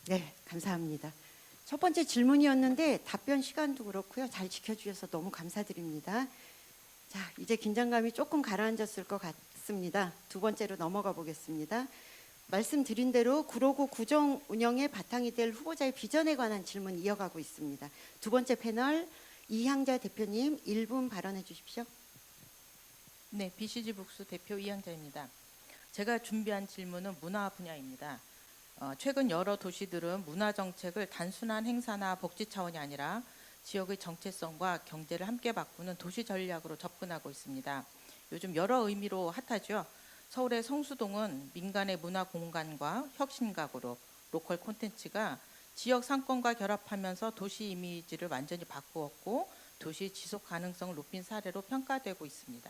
네, 감사합니다. 첫 번째 질문이었는데 답변 시간도 그렇고요. 잘 지켜주셔서 너무 감사드립니다. 자, 이제 긴장감이 조금 가라앉았을 것 같습니다. 두 번째로 넘어가 보겠습니다. 말씀드린 대로 구로구 구정 운영의 바탕이 될 후보자의 비전에 관한 질문 이어가고 있습니다. 두 번째 패널 이향자 대표님 1분 발언해 주십시오. 네, BCG 북스 대표 이향자입니다. 제가 준비한 질문은 문화 분야입니다. 최근 여러 도시들은 문화 정책을 단순한 행사나 복지 차원이 아니라 지역의 정체성과 경제를 함께 바꾸는 도시 전략으로 접근하고 있습니다. 요즘 여러 의미로 핫하죠. 서울의 성수동은 민간의 문화 공간과 혁신각으로 로컬 콘텐츠가 지역 상권과 결합하면서 도시 이미지를 완전히 바꾸었고 도시 지속 가능성을 높인 사례로 평가되고 있습니다.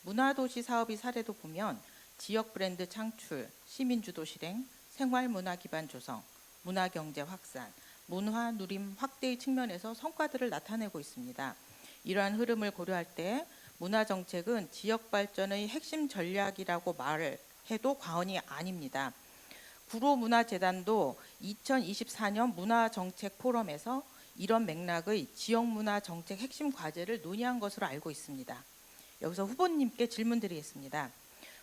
문화도시 사업의 사례도 보면 지역 브랜드 창출, 시민주도 실행, 생활문화 기반 조성, 문화경제 확산, 문화 누림 확대의 측면에서 성과들을 나타내고 있습니다. 이러한 흐름을 고려할 때 문화정책은 지역 발전의 핵심 전략이라고 말을 해도 과언이 아닙니다. 구로문화재단도 2024년 문화정책 포럼에서 이런 맥락의 지역문화정책 핵심 과제를 논의한 것으로 알고 있습니다. 여기서 후보님께 질문드리겠습니다.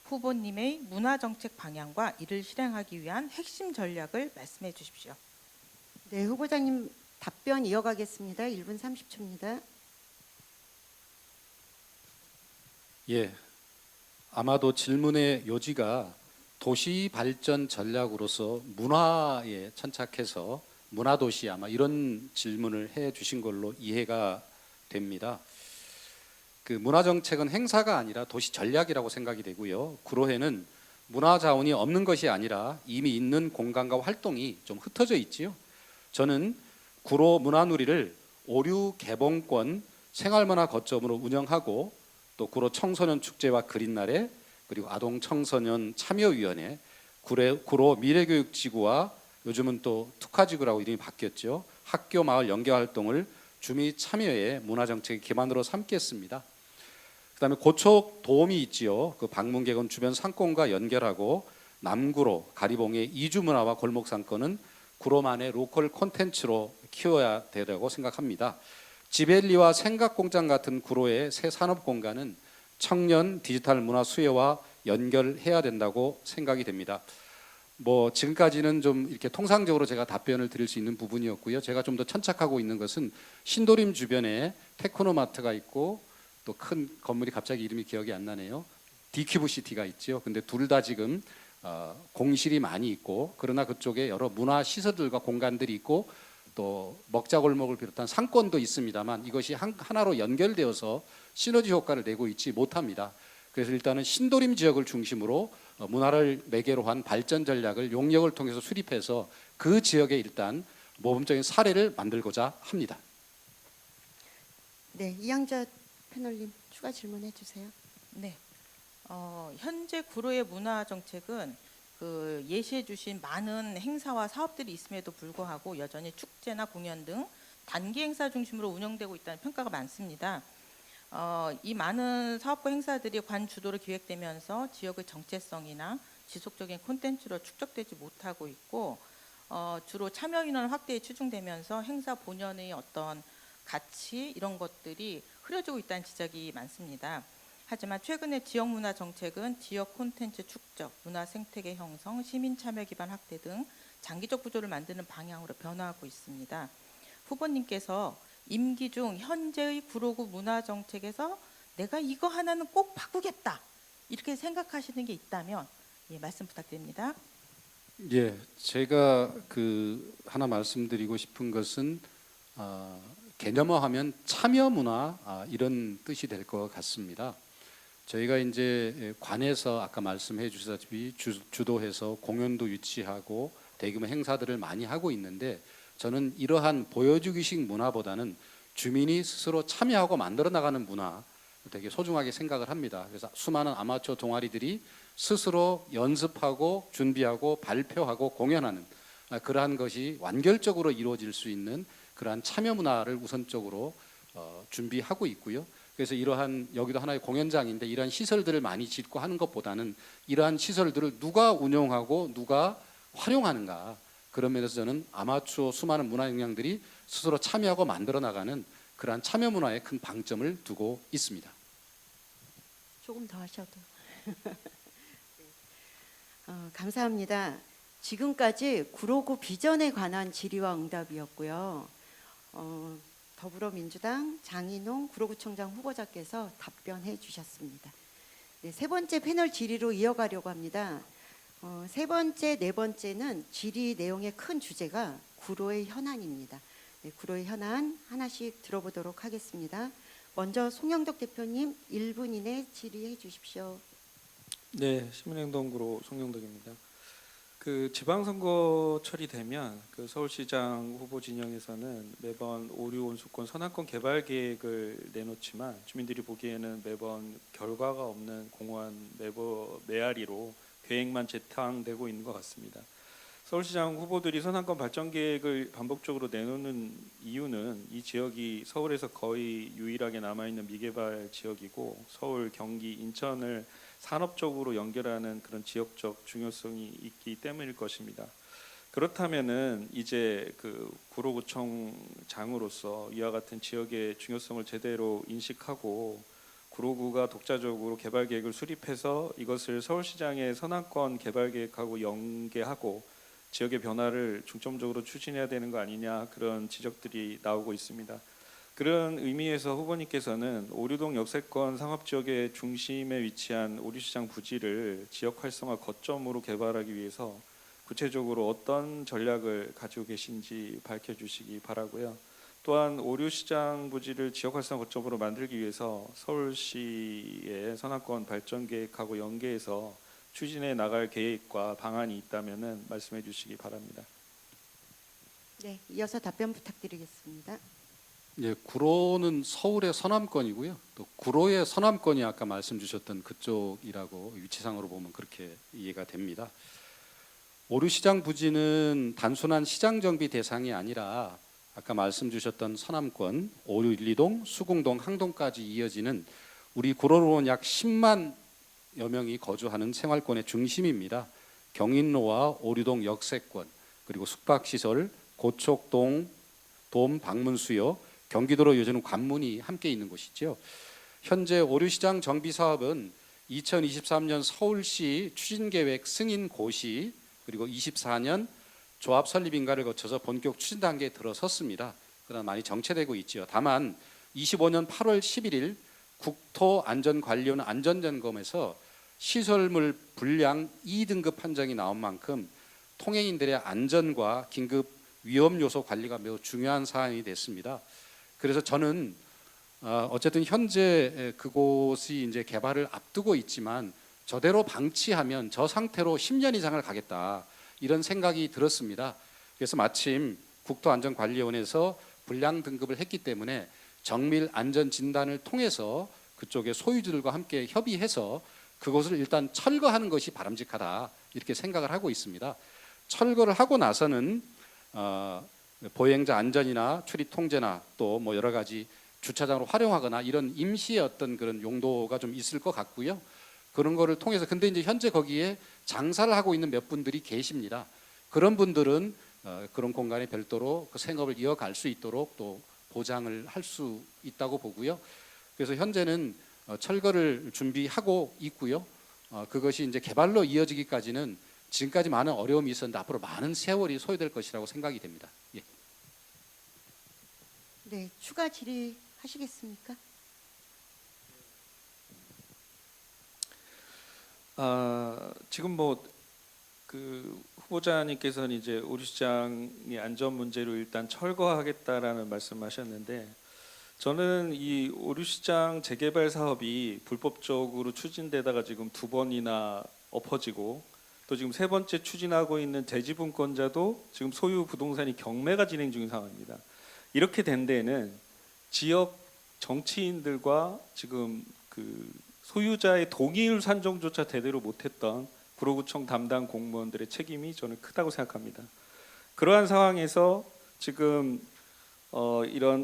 후보님의 문화정책 방향과 이를 실행하기 위한 핵심 전략을 말씀해 주십시오. 네, 후보자님 답변 이어가겠습니다. 1분 30초입니다. 예, 아마도 질문의 요지가 도시 발전 전략으로서 문화에 천착해서 문화도시 아마 이런 질문을 해 주신 걸로 이해가 됩니다. 그 문화정책은 행사가 아니라 도시 전략이라고 생각이 되고요. 구로에는 문화자원이 없는 것이 아니라 이미 있는 공간과 활동이 좀 흩어져 있지요. 저는 구로 문화누리를 오류 개봉권 생활문화 거점으로 운영하고 또 구로 청소년 축제와 그린날에 그리고 아동 청소년 참여위원회, 구로 미래교육지구와 요즘은 또 특화지구라고 이름이 바뀌었죠. 학교 마을 연계 활동을 주민 참여의 문화정책의 기반으로 삼겠습니다. 그다음에 고척 도움이 있지요. 그 방문객은 주변 상권과 연결하고 남구로 가리봉의 이주 문화와 골목 상권은 구로만의 로컬 콘텐츠로 키워야 되라고 생각합니다. 지벨리와 생각공장 같은 구로의 새 산업 공간은 청년 디지털 문화 수요와 연결해야 된다고 생각이 됩니다. 뭐 지금까지는 좀 이렇게 통상적으로 제가 답변을 드릴 수 있는 부분이었고요. 제가 좀 더 천착하고 있는 것은 신도림 주변에 테크노마트가 있고 또 큰 건물이 갑자기 이름이 기억이 안 나네요. 디큐브시티가 있죠. 근데 둘 다 지금 공실이 많이 있고 그러나 그쪽에 여러 문화 시설들과 공간들이 있고 또 먹자골목을 비롯한 상권도 있습니다만 이것이 하나로 연결되어서 시너지 효과를 내고 있지 못합니다. 그래서 일단은 신도림 지역을 중심으로 문화를 매개로 한 발전 전략을 용역을 통해서 수립해서 그 지역에 일단 모범적인 사례를 만들고자 합니다. 네, 이양자 패널님 추가 질문해 주세요. 네. 현재 구로의 문화 정책은 그 예시해 주신 많은 행사와 사업들이 있음에도 불구하고 여전히 축제나 공연 등 단기 행사 중심으로 운영되고 있다는 평가가 많습니다. 이 많은 사업과 행사들이 관 주도로 기획되면서 지역의 정체성이나 지속적인 콘텐츠로 축적되지 못하고 있고 주로 참여 인원 확대에 치중되면서 행사 본연의 어떤 가치 이런 것들이 흐려지고 있다는 지적이 많습니다. 하지만 최근의 지역문화 정책은 지역 콘텐츠 축적, 문화 생태계 형성, 시민 참여 기반 확대 등 장기적 구조를 만드는 방향으로 변화하고 있습니다. 후보님께서 임기 중 현재의 구로구 문화 정책에서 내가 이거 하나는 꼭 바꾸겠다 이렇게 생각하시는 게 있다면 예, 말씀 부탁드립니다. 예, 제가 그 하나 말씀드리고 싶은 것은 개념화하면 참여 문화 이런 뜻이 될 것 같습니다. 저희가 이제 관에서 아까 말씀해 주셨다시피 주도해서 공연도 유치하고 대규모 행사들을 많이 하고 있는데 저는 이러한 보여주기식 문화보다는 주민이 스스로 참여하고 만들어 나가는 문화 되게 소중하게 생각을 합니다. 그래서 수많은 아마추어 동아리들이 스스로 연습하고 준비하고 발표하고 공연하는 그러한 것이 완결적으로 이루어질 수 있는 그러한 참여 문화를 우선적으로 준비하고 있고요. 그래서 이러한 여기도 하나의 공연장인데 이러한 시설들을 많이 짓고 하는 것보다는 이러한 시설들을 누가 운영하고 누가 활용하는가 그런 면에서 저는 아마추어 수많은 문화 역량들이 스스로 참여하고 만들어 나가는 그러한 참여 문화에 큰 방점을 두고 있습니다. 조금 더 하셔도. 감사합니다. 지금까지 구로구 비전에 관한 질의와 응답이었고요. 더불어민주당 장인홍 구로구청장 후보자께서 답변해 주셨습니다. 네, 세 번째 패널 질의로 이어가려고 합니다. 세 번째, 네 번째는 질의 내용의 큰 주제가 구로의 현안입니다. 네, 구로의 현안 하나씩 들어보도록 하겠습니다. 먼저 송영덕 대표님 1분 이내 질의해 주십시오. 네, 시민행동구로 송영덕입니다. 그 지방선거철이 되면 그 서울시장 후보 진영에서는 매번 오류 온수권 선안권 개발 계획을 내놓지만 주민들이 보기에는 매번 결과가 없는 공허한 메아리로 계획만 재탕되고 있는 것 같습니다. 서울시장 후보들이 선안권 발전 계획을 반복적으로 내놓는 이유는 이 지역이 서울에서 거의 유일하게 남아있는 미개발 지역이고 서울, 경기, 인천을 산업적으로 연결하는 그런 지역적 중요성이 있기 때문일 것입니다. 그렇다면은 이제 그 구로구청장으로서 이와 같은 지역의 중요성을 제대로 인식하고 구로구가 독자적으로 개발 계획을 수립해서 이것을 서울시장의 선안권 개발 계획하고 연계하고 지역의 변화를 중점적으로 추진해야 되는 거 아니냐, 그런 지적들이 나오고 있습니다. 그런 의미에서 후보님께서는 오류동 역세권 상업지역의 중심에 위치한 오류시장 부지를 지역 활성화 거점으로 개발하기 위해서 구체적으로 어떤 전략을 가지고 계신지 밝혀주시기 바라고요. 또한 오류시장 부지를 지역 활성화 거점으로 만들기 위해서 서울시의 선안권 발전 계획하고 연계해서 추진해 나갈 계획과 방안이 있다면 말씀해 주시기 바랍니다. 네, 이어서 답변 부탁드리겠습니다. 예, 구로는 서울의 서남권이고요. 또 구로의 서남권이 아까 말씀 주셨던 그쪽이라고 위치상으로 보면 그렇게 이해가 됩니다. 오류시장 부지는 단순한 시장 정비 대상이 아니라 아까 말씀 주셨던 서남권, 오류 1, 2동, 수궁동, 항동까지 이어지는 우리 구로로는 약 10만여 명이 거주하는 생활권의 중심입니다. 경인로와 오류동 역세권, 그리고 숙박시설, 고척동, 돔, 방문수요, 경기도로 이어지는 관문이 함께 있는 곳이죠. 현재 오류시장 정비 사업은 2023년 서울시 추진계획 승인 고시, 그리고 24년 조합 설립 인가를 거쳐서 본격 추진 단계에 들어섰습니다. 그러나 많이 정체되고 있죠. 다만 25년 8월 11일 국토안전관리원 안전점검에서 시설물 불량 2등급 판정이 나온 만큼 통행인들의 안전과 긴급 위험 요소 관리가 매우 중요한 사안이 됐습니다. 그래서 저는 어쨌든 현재 그곳이 이제 개발을 앞두고 있지만 저대로 방치하면 저 상태로 10년 이상을 가겠다, 이런 생각이 들었습니다. 그래서 마침 국토안전관리원에서 불량 등급을 했기 때문에 정밀 안전 진단을 통해서 그쪽의 소유주들과 함께 협의해서 그것을 일단 철거하는 것이 바람직하다, 이렇게 생각을 하고 있습니다. 철거를 하고 나서는 보행자 안전이나 출입 통제나 또 뭐 여러 가지 주차장으로 활용하거나 이런 임시의 어떤 그런 용도가 좀 있을 것 같고요. 그런 거를 통해서, 근데 이제 현재 거기에 장사를 하고 있는 몇 분들이 계십니다. 그런 분들은 그런 공간에 별도로 그 생업을 이어갈 수 있도록 또 보장을 할 수 있다고 보고요. 그래서 현재는 철거를 준비하고 있고요. 그것이 이제 개발로 이어지기까지는 지금까지 많은 어려움이 있었는데 앞으로 많은 세월이 소요될 것이라고 생각이 됩니다. 예. 네, 추가 질의하시겠습니까? 지금 뭐 그 후보자님께서는 이제 오류시장의 안전 문제로 일단 철거하겠다라는 말씀하셨는데, 저는 이 오류시장 재개발 사업이 불법적으로 추진되다가 지금 2번이나 엎어지고 또 지금 3번째 추진하고 있는 대지분권자도 지금 소유 부동산이 경매가 진행 중인 상황입니다. 이렇게 된 데에는 지역 정치인들과 지금 그 소유자의 동의율 산정조차 제대로 못했던 구로구청 담당 공무원들의 책임이 저는 크다고 생각합니다. 그러한 상황에서 지금 이런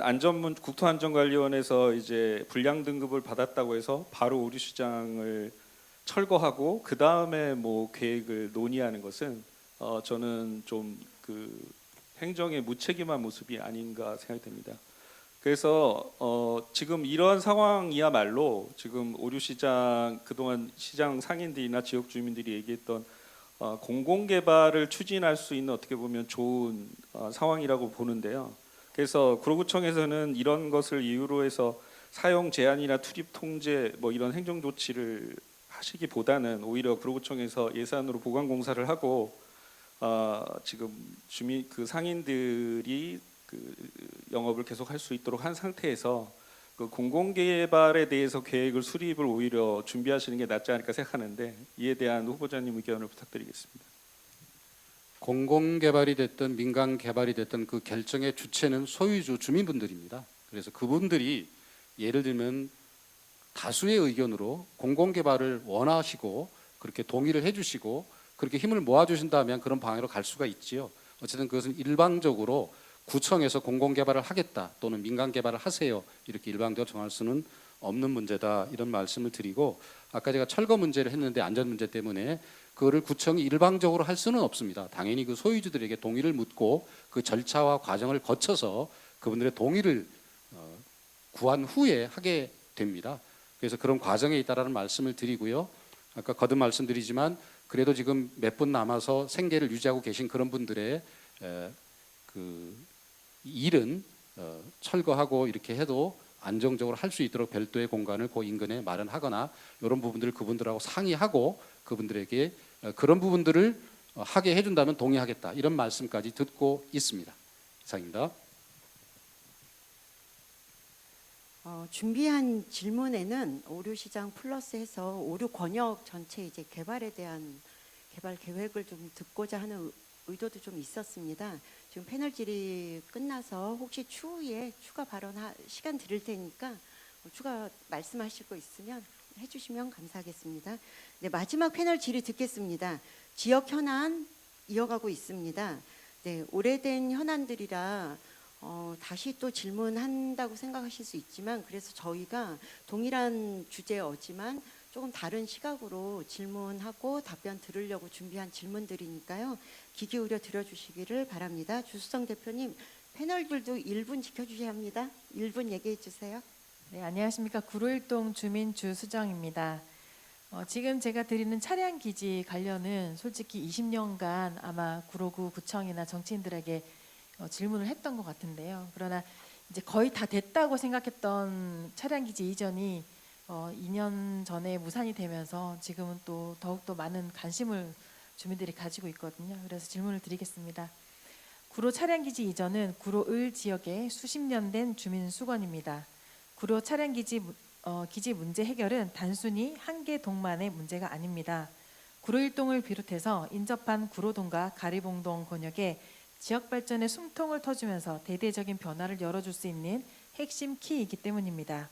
국토안전관리원에서 이제 불량 등급을 받았다고 해서 바로 오류시장을 철거하고 그 다음에 뭐 계획을 논의하는 것은 저는 좀 그 행정의 무책임한 모습이 아닌가 생각됩니다. 그래서 지금 이러한 상황이야말로 지금 오류시장 그동안 시장 상인들이나 지역 주민들이 얘기했던 공공개발을 추진할 수 있는 어떻게 보면 좋은 상황이라고 보는데요. 그래서 구로구청에서는 이런 것을 이유로 해서 사용 제한이나 투입 통제 뭐 이런 행정 조치를 하시기보다는 오히려 구로구청에서 예산으로 보강 공사를 하고 지금 주민 그 상인들이 그 영업을 계속할 수 있도록 한 상태에서 그 공공개발에 대해서 계획을 수립을 오히려 준비하시는 게 낫지 않을까 생각하는데, 이에 대한 후보자님 의견을 부탁드리겠습니다. 공공 개발이 됐든 민간 개발이 됐든 그 결정의 주체는 소유주 주민분들입니다. 그래서 그분들이 예를 들면 다수의 의견으로 공공 개발을 원하시고 그렇게 동의를 해주시고 그렇게 힘을 모아주신다면 그런 방향으로 갈 수가 있지요. 어쨌든 그것은 일방적으로 구청에서 공공 개발을 하겠다 또는 민간 개발을 하세요 이렇게 일방적으로 정할 수는 없는 문제다 이런 말씀을 드리고, 아까 제가 철거 문제를 했는데 안전 문제 때문에 그거를 구청이 일방적으로 할 수는 없습니다. 당연히 그 소유주들에게 동의를 묻고 그 절차와 과정을 거쳐서 그분들의 동의를 구한 후에 하게 됩니다. 그래서 그런 과정에 있다라는 말씀을 드리고요. 아까 거듭 말씀드리지만 그래도 지금 몇 분 남아서 생계를 유지하고 계신 그런 분들의 그 일은 철거하고 이렇게 해도 안정적으로 할 수 있도록 별도의 공간을 그 인근에 마련하거나 이런 부분들을 그분들하고 상의하고 그분들에게 그런 부분들을 하게 해준다면 동의하겠다 이런 말씀까지 듣고 있습니다. 이상입니다. 준비한 질문에는 오류시장 플러스해서 오류 권역 전체 이제 개발에 대한 개발 계획을 좀 듣고자 하는 의도도 좀 있었습니다. 지금 패널 질의 끝나서 혹시 추후에 추가 발언 시간 드릴 테니까 추가 말씀하실 거 있으면 해주시면 감사하겠습니다. 네, 마지막 패널 질의 듣겠습니다. 지역 현안 이어가고 있습니다. 네, 오래된 현안들이라 다시 또 질문한다고 생각하실 수 있지만 그래서 저희가 동일한 주제어지만 조금 다른 시각으로 질문하고 답변 들으려고 준비한 질문들이니까요. 귀 기울여 들어주시기를 바랍니다. 주수정 대표님, 패널들도 1분 지켜주셔야 합니다. 1분 얘기해 주세요. 네, 안녕하십니까. 구로일동 주민 주수정입니다. 지금 제가 드리는 차량 기지 관련은 솔직히 20년간 아마 구로구 구청이나 정치인들에게 질문을 했던 것 같은데요. 그러나 이제 거의 다 됐다고 생각했던 차량 기지 이전이 2년 전에 무산이 되면서 지금은 또 더욱더 많은 관심을 주민들이 가지고 있거든요. 그래서 질문을 드리겠습니다. 구로 차량 기지 이전은 구로 을 지역의 수십 년 된 주민 수건입니다. 구로 차량 기지 문제 해결은 단순히 한 개 동만의 문제가 아닙니다. 구로 1동을 비롯해서 인접한 구로동과 가리봉동 권역에 지역 발전의 숨통을 터주면서 대대적인 변화를 열어줄 수 있는 핵심 키이기 때문입니다.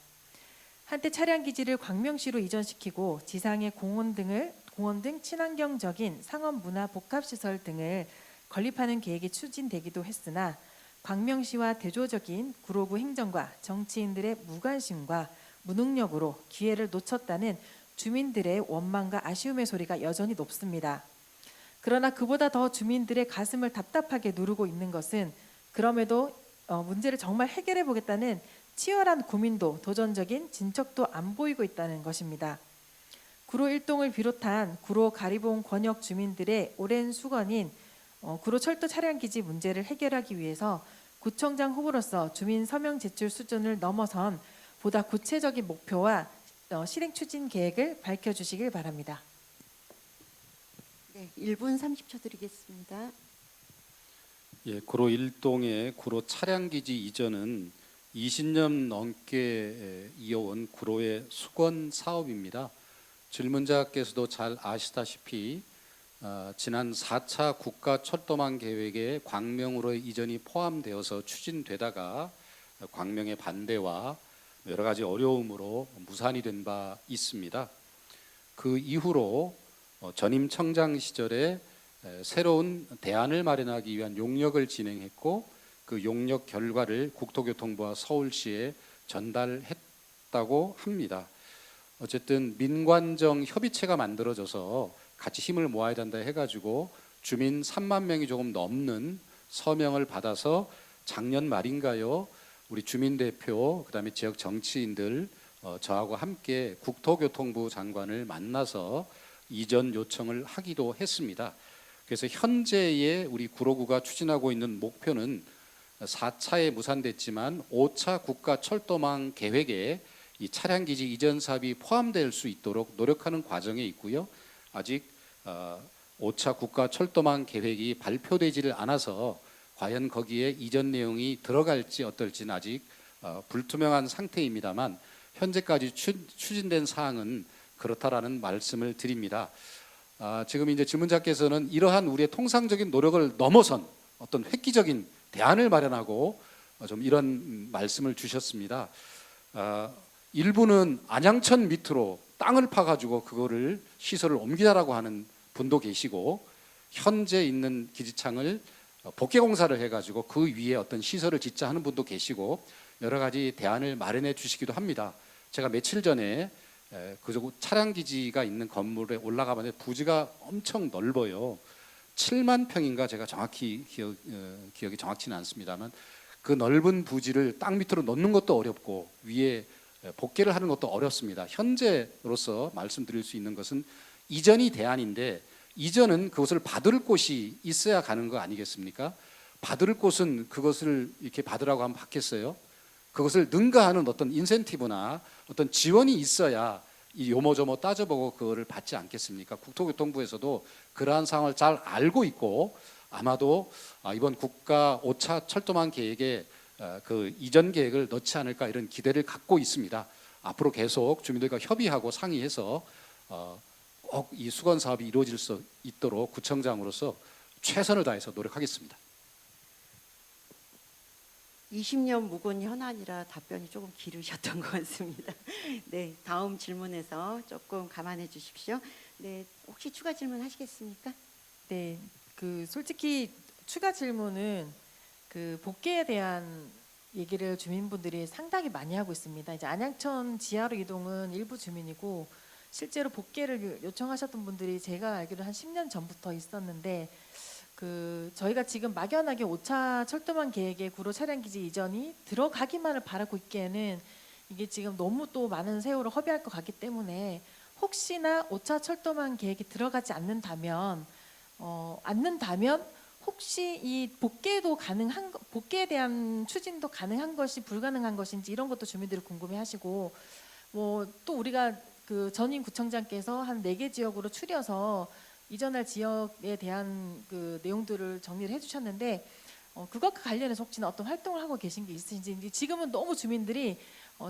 한때 차량 기지를 광명시로 이전시키고 지상의 공원 등 친환경적인 상업 문화 복합 시설 등을 건립하는 계획이 추진되기도 했으나 광명시와 대조적인 구로구 행정과 정치인들의 무관심과 무능력으로 기회를 놓쳤다는 주민들의 원망과 아쉬움의 소리가 여전히 높습니다. 그러나 그보다 더 주민들의 가슴을 답답하게 누르고 있는 것은 그럼에도 문제를 정말 해결해 보겠다는 치열한 고민도 도전적인 진척도 안 보이고 있다는 것입니다. 구로 1동을 비롯한 구로 가리봉 권역 주민들의 오랜 수건인 구로 철도 차량 기지 문제를 해결하기 위해서 구청장 후보로서 주민 서명 제출 수준을 넘어선 보다 구체적인 목표와 실행 추진 계획을 밝혀주시길 바랍니다. 네, 1분 30초 드리겠습니다. 예, 구로 1동의 구로 차량 기지 이전은 20년 넘게 이어온 구로의 수건 사업입니다. 질문자께서도 잘 아시다시피 지난 4차 국가 철도망 계획에 광명으로의 이전이 포함되어서 추진되다가 광명의 반대와 여러 가지 어려움으로 무산이 된 바 있습니다. 그 이후로 전임 청장 시절에 새로운 대안을 마련하기 위한 용역을 진행했고 그 용역 결과를 국토교통부와 서울시에 전달했다고 합니다. 어쨌든 민관정 협의체가 만들어져서 같이 힘을 모아야 된다 해가지고 주민 3만 명이 조금 넘는 서명을 받아서 작년 말인가요? 우리 주민대표 그다음에 지역 정치인들 저하고 함께 국토교통부 장관을 만나서 이전 요청을 하기도 했습니다. 그래서 현재의 우리 구로구가 추진하고 있는 목표는 4차에 무산됐지만 5차 국가 철도망 계획에 이 차량 기지 이전 사업이 포함될 수 있도록 노력하는 과정에 있고요. 아직 5차 국가 철도망 계획이 발표되지를 않아서 과연 거기에 이전 내용이 들어갈지 어떨지는 아직 불투명한 상태입니다만 현재까지 추진된 사항은 그렇다라는 말씀을 드립니다. 지금 이제 질문자께서는 이러한 우리의 통상적인 노력을 넘어선 어떤 획기적인 대안을 마련하고 좀 이런 말씀을 주셨습니다. 일부는 안양천 밑으로 땅을 파가지고 그거를 시설을 옮기자라고 하는 분도 계시고, 현재 있는 기지창을 복개 공사를 해가지고 그 위에 어떤 시설을 짓자 하는 분도 계시고, 여러 가지 대안을 마련해 주시기도 합니다. 제가 며칠 전에 그 차량 기지가 있는 건물에 올라가 봤는데 부지가 엄청 넓어요. 7만 평인가, 제가 정확히 기억이 정확치는 않습니다만 그 넓은 부지를 땅 밑으로 넣는 것도 어렵고 위에 복개를 하는 것도 어렵습니다. 현재로서 말씀드릴 수 있는 것은 이전이 대안인데, 이전은 그것을 받을 곳이 있어야 가는 거 아니겠습니까? 받을 곳은 그것을 이렇게 받으라고 하면 받겠어요? 그것을 능가하는 어떤 인센티브나 어떤 지원이 있어야 이 요모조모 따져보고 그거를 받지 않겠습니까? 국토교통부에서도 그러한 상황을 잘 알고 있고, 아마도 이번 국가 5차 철도망 계획에 그 이전 계획을 넣지 않을까 이런 기대를 갖고 있습니다. 앞으로 계속 주민들과 협의하고 상의해서 꼭 이 수건 사업이 이루어질 수 있도록 구청장으로서 최선을 다해서 노력하겠습니다. 20년 묵은 현안이라 답변이 조금 길으셨던 것 같습니다. 네, 다음 질문에서 조금 감안해 주십시오. 네, 혹시 추가 질문 하시겠습니까? 네, 그 솔직히 추가 질문은 그 복개에 대한 얘기를 주민분들이 상당히 많이 하고 있습니다. 이제 안양천 지하로 이동은 일부 주민이고, 실제로 복개를 요청하셨던 분들이 제가 알기로 한 10년 전부터 있었는데, 그 저희가 지금 막연하게 5차 철도망 계획의 구로 차량 기지 이전이 들어가기만을 바라고 있기에는 이게 지금 너무 또 많은 세월을 허비할 것 같기 때문에, 혹시나 5차 철도망 계획이 들어가지 않는다면 혹시 이 복개도 가능한, 복개에 대한 추진도 가능한 것이 불가능한 것인지 이런 것도 주민들이 궁금해하시고, 뭐 또 우리가 그 전임 구청장께서 한 4개 지역으로 추려서 이전할 지역에 대한 그 내용들을 정리를 해주셨는데, 그것과 관련해서 혹시나 어떤 활동을 하고 계신 게 있으신지, 지금은 너무 주민들이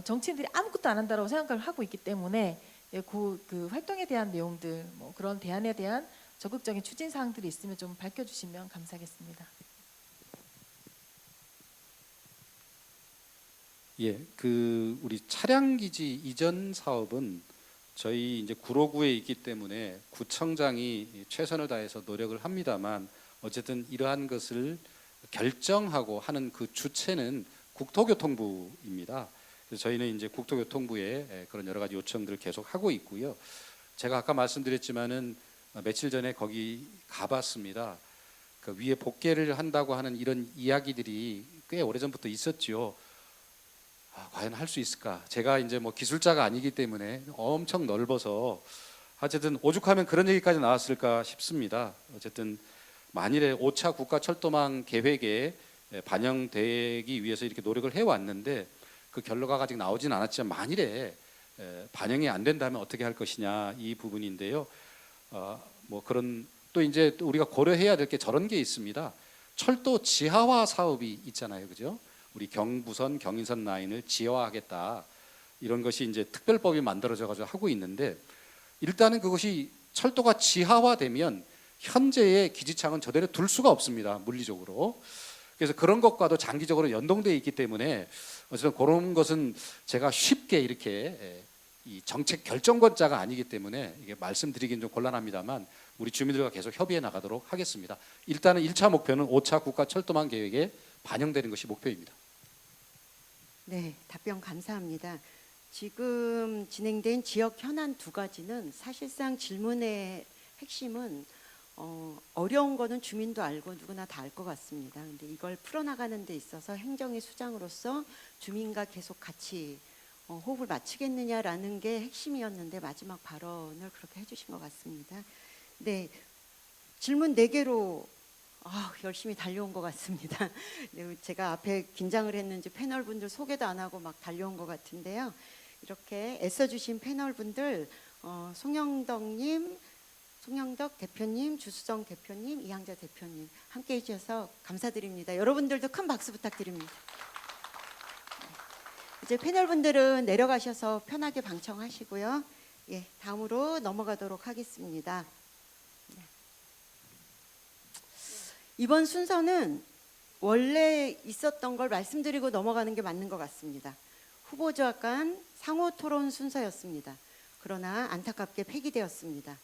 정치인들이 아무것도 안 한다고 생각을 하고 있기 때문에 그 활동에 대한 내용들, 뭐 그런 대안에 대한 적극적인 추진 사항들이 있으면 좀 밝혀주시면 감사하겠습니다. 예, 그 우리 차량 기지 이전 사업은 저희 이제 구로구에 있기 때문에 구청장이 최선을 다해서 노력을 합니다만, 어쨌든 이러한 것을 결정하고 하는 그 주체는 국토교통부입니다. 그래서 저희는 이제 국토교통부에 그런 여러 가지 요청들을 계속 하고 있고요. 제가 아까 말씀드렸지만은 며칠 전에 거기 가봤습니다. 그 위에 복개를 한다고 하는 이런 이야기들이 꽤 오래전부터 있었지요. 과연 할 수 있을까? 제가 이제 뭐 기술자가 아니기 때문에 엄청 넓어서 어쨌든 오죽하면 그런 얘기까지 나왔을까 싶습니다. 어쨌든 만일에 5차 국가 철도망 계획에 반영되기 위해서 이렇게 노력을 해왔는데, 그 결과가 아직 나오진 않았지만 만일에 반영이 안 된다면 어떻게 할 것이냐, 이 부분인데요. 뭐 그런 또 이제 우리가 고려해야 될 게 저런 게 있습니다. 철도 지하화 사업이 있잖아요, 그죠? 우리 경부선, 경인선 라인을 지하화하겠다, 이런 것이 이제 특별법이 만들어져 가지고 하고 있는데, 일단은 그것이 철도가 지하화되면 현재의 기지창은 저대로 둘 수가 없습니다, 물리적으로. 그래서 그런 것과도 장기적으로 연동되어 있기 때문에 어쨌든 그런 것은 제가 쉽게 이렇게 이 정책 결정권자가 아니기 때문에 이게 말씀드리기는 좀 곤란합니다만, 우리 주민들과 계속 협의해 나가도록 하겠습니다. 일단은 1차 목표는 5차 국가 철도망 계획에 반영되는 것이 목표입니다. 네, 답변 감사합니다. 지금 진행된 지역 현안 2가지는 사실상 질문의 핵심은 어려운 거는 주민도 알고 누구나 다 알 것 같습니다. 근데 이걸 풀어나가는 데 있어서 행정의 수장으로서 주민과 계속 같이 호흡을 맞추겠느냐라는 게 핵심이었는데, 마지막 발언을 그렇게 해주신 것 같습니다. 네, 질문 4개로 열심히 달려온 것 같습니다. 네, 제가 앞에 긴장을 했는지 패널 분들 소개도 안 하고 막 달려온 것 같은데요. 이렇게 애써주신 패널 분들, 송영덕 대표님, 주수정 대표님, 이항자 대표님 함께 해주셔서 감사드립니다. 여러분들도 큰 박수 부탁드립니다. 이제 패널 분들은 내려가셔서 편하게 방청하시고요. 예, 다음으로 넘어가도록 하겠습니다. 이번 순서는 원래 있었던 걸 말씀드리고 넘어가는 게 맞는 것 같습니다. 후보자 간 상호 토론 순서였습니다. 그러나 안타깝게 폐기되었습니다.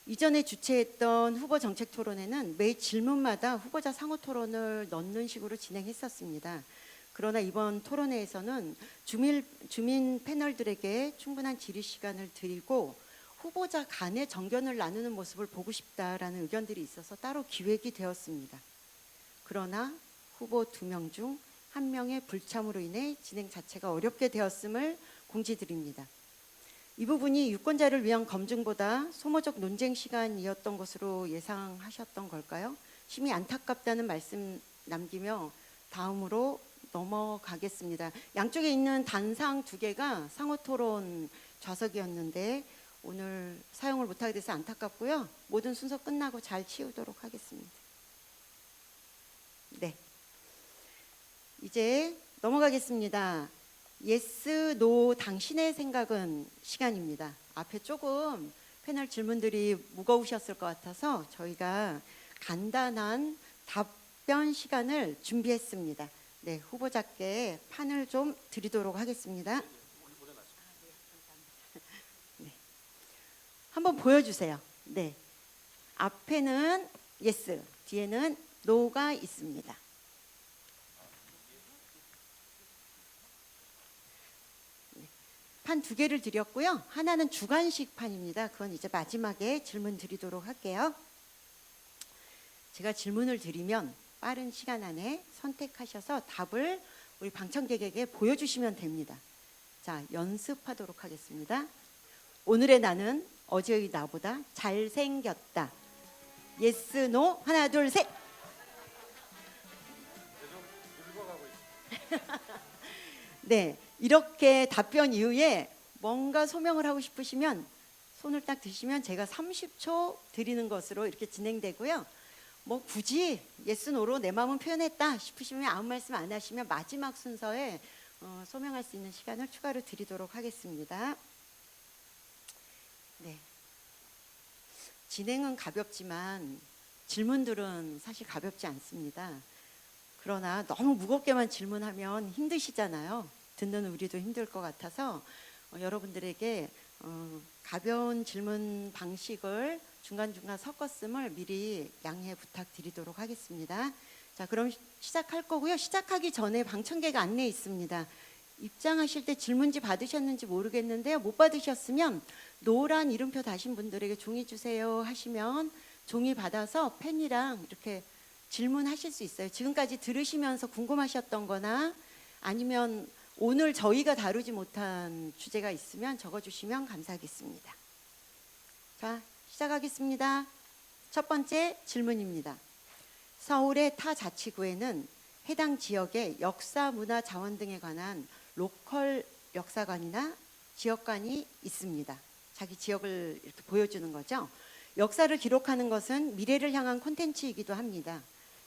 이전에 주최했던 후보 정책 토론회는 매 질문마다 후보자 상호 토론을 넣는 식으로 진행했었습니다. 그러나 이번 토론회에서는 주민 패널들에게 충분한 질의 시간을 드리고 후보자 간의 정견을 나누는 모습을 보고 싶다라는 의견들이 있어서 따로 기획이 되었습니다. 그러나 후보 2명 중 1명의 불참으로 인해 진행 자체가 어렵게 되었음을 공지드립니다. 이 부분이 유권자를 위한 검증보다 소모적 논쟁 시간이었던 것으로 예상하셨던 걸까요? 심히 안타깝다는 말씀 남기며 다음으로 넘어가겠습니다. 양쪽에 있는 단상 2개가 상호토론 좌석이었는데 오늘 사용을 못하게 돼서 안타깝고요. 모든 순서 끝나고 잘 치우도록 하겠습니다. 네, 이제 넘어가겠습니다. 예스, 노, 당신의 생각은 시간입니다. 앞에 조금 패널 질문들이 무거우셨을 것 같아서 저희가 간단한 답변 시간을 준비했습니다. 네, 후보자께 판을 좀 드리도록 하겠습니다. 네. 한번 보여주세요. 네, 앞에는 예스, 뒤에는 노가 있습니다. 판 2개를 드렸고요. 하나는 주관식 판입니다. 그건 이제 마지막에 질문 드리도록 할게요. 제가 질문을 드리면 빠른 시간 안에 선택하셔서 답을 우리 방청객에게 보여주시면 됩니다. 자, 연습하도록 하겠습니다. 오늘의 나는 어제의 나보다 잘생겼다. 예스, 노, 하나, 둘, 셋. 네, 이렇게 답변 이후에 뭔가 소명을 하고 싶으시면 손을 딱 드시면 제가 30초 드리는 것으로 이렇게 진행되고요. 뭐 굳이 예스 노로 내 마음은 표현했다 싶으시면 아무 말씀 안 하시면 마지막 순서에 소명할 수 있는 시간을 추가로 드리도록 하겠습니다. 네, 진행은 가볍지만 질문들은 사실 가볍지 않습니다. 그러나 너무 무겁게만 질문하면 힘드시잖아요. 듣는 우리도 힘들 것 같아서 여러분들에게 가벼운 질문 방식을 중간중간 섞었음을 미리 양해 부탁드리도록 하겠습니다. 자, 그럼 시작할 거고요. 시작하기 전에 방청객 안내 있습니다. 입장하실 때 질문지 받으셨는지 모르겠는데요. 못 받으셨으면 노란 이름표 다신 분들에게 종이 주세요 하시면 종이 받아서 펜이랑 이렇게 질문하실 수 있어요. 지금까지 들으시면서 궁금하셨던 거나 아니면 오늘 저희가 다루지 못한 주제가 있으면 적어주시면 감사하겠습니다. 자, 시작하겠습니다. 첫 번째 질문입니다. 서울의 타 자치구에는 해당 지역의 역사, 문화, 자원 등에 관한 로컬 역사관이나 지역관이 있습니다. 자기 지역을 이렇게 보여주는 거죠. 역사를 기록하는 것은 미래를 향한 콘텐츠이기도 합니다.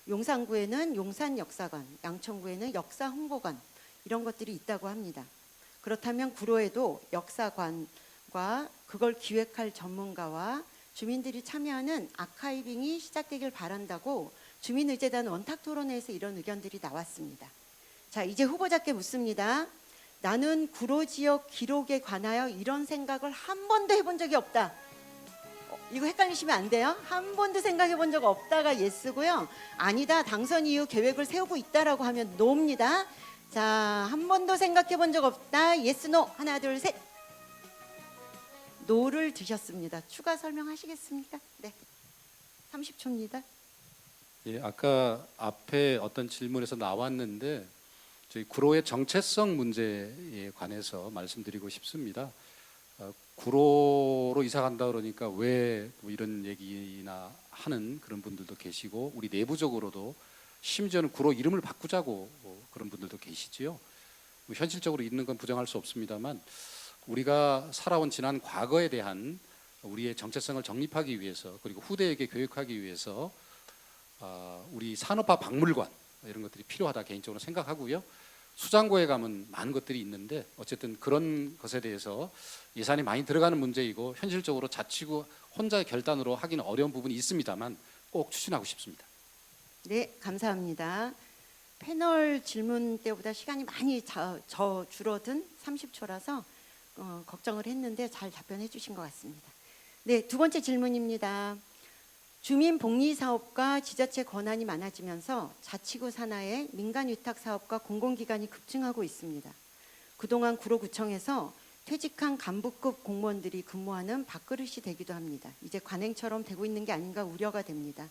용산구에는 용산역사관, 양천구에는 역사홍보관 이런 것들이 있다고 합니다. 그렇다면 구로에도 역사관과 그걸 기획할 전문가와 주민들이 참여하는 아카이빙이 시작되길 바란다고 주민의제단 원탁토론회에서 이런 의견들이 나왔습니다. 자, 이제 후보자께 묻습니다. 나는 구로 지역 기록에 관하여 이런 생각을 한 번도 해본 적이 없다. 이거 헷갈리시면 안 돼요. 한 번도 생각해 본 적 없다가 예스고요. 아니다, 당선 이후 계획을 세우고 있다라고 하면 노입니다. 자, 한 번도 생각해 본 적 없다. 예스, 노. 하나, 둘, 셋. 노를 드셨습니다. 추가 설명하시겠습니까? 네. 30초입니다. 예, 아까 앞에 어떤 질문에서 나왔는데 저희 구로의 정체성 문제에 관해서 말씀드리고 싶습니다. 구로로 이사 간다 그러니까 왜 뭐 이런 얘기나 하는 그런 분들도 계시고 우리 내부적으로도 심지어는 구로 이름을 바꾸자고 그런 분들도 계시지요. 뭐 현실적으로 있는 건 부정할 수 없습니다만 우리가 살아온 지난 과거에 대한 우리의 정체성을 정립하기 위해서 그리고 후대에게 교육하기 위해서 우리 산업화 박물관 이런 것들이 필요하다 개인적으로 생각하고요. 수장고에 가면 많은 것들이 있는데 어쨌든 그런 것에 대해서 예산이 많이 들어가는 문제이고 현실적으로 자치구 혼자의 결단으로 하기는 어려운 부분이 있습니다만 꼭 추진하고 싶습니다. 네, 감사합니다. 패널 질문 때보다 시간이 많이 줄어든 30초라서 걱정을 했는데 잘 답변해 주신 것 같습니다. 네, 두 번째 질문입니다. 주민복리사업과 지자체 권한이 많아지면서 자치구 산하의 민간위탁 사업과 공공기관이 급증하고 있습니다. 그동안 구로구청에서 퇴직한 간부급 공무원들이 근무하는 밥그릇이 되기도 합니다. 이제 관행처럼 되고 있는 게 아닌가 우려가 됩니다.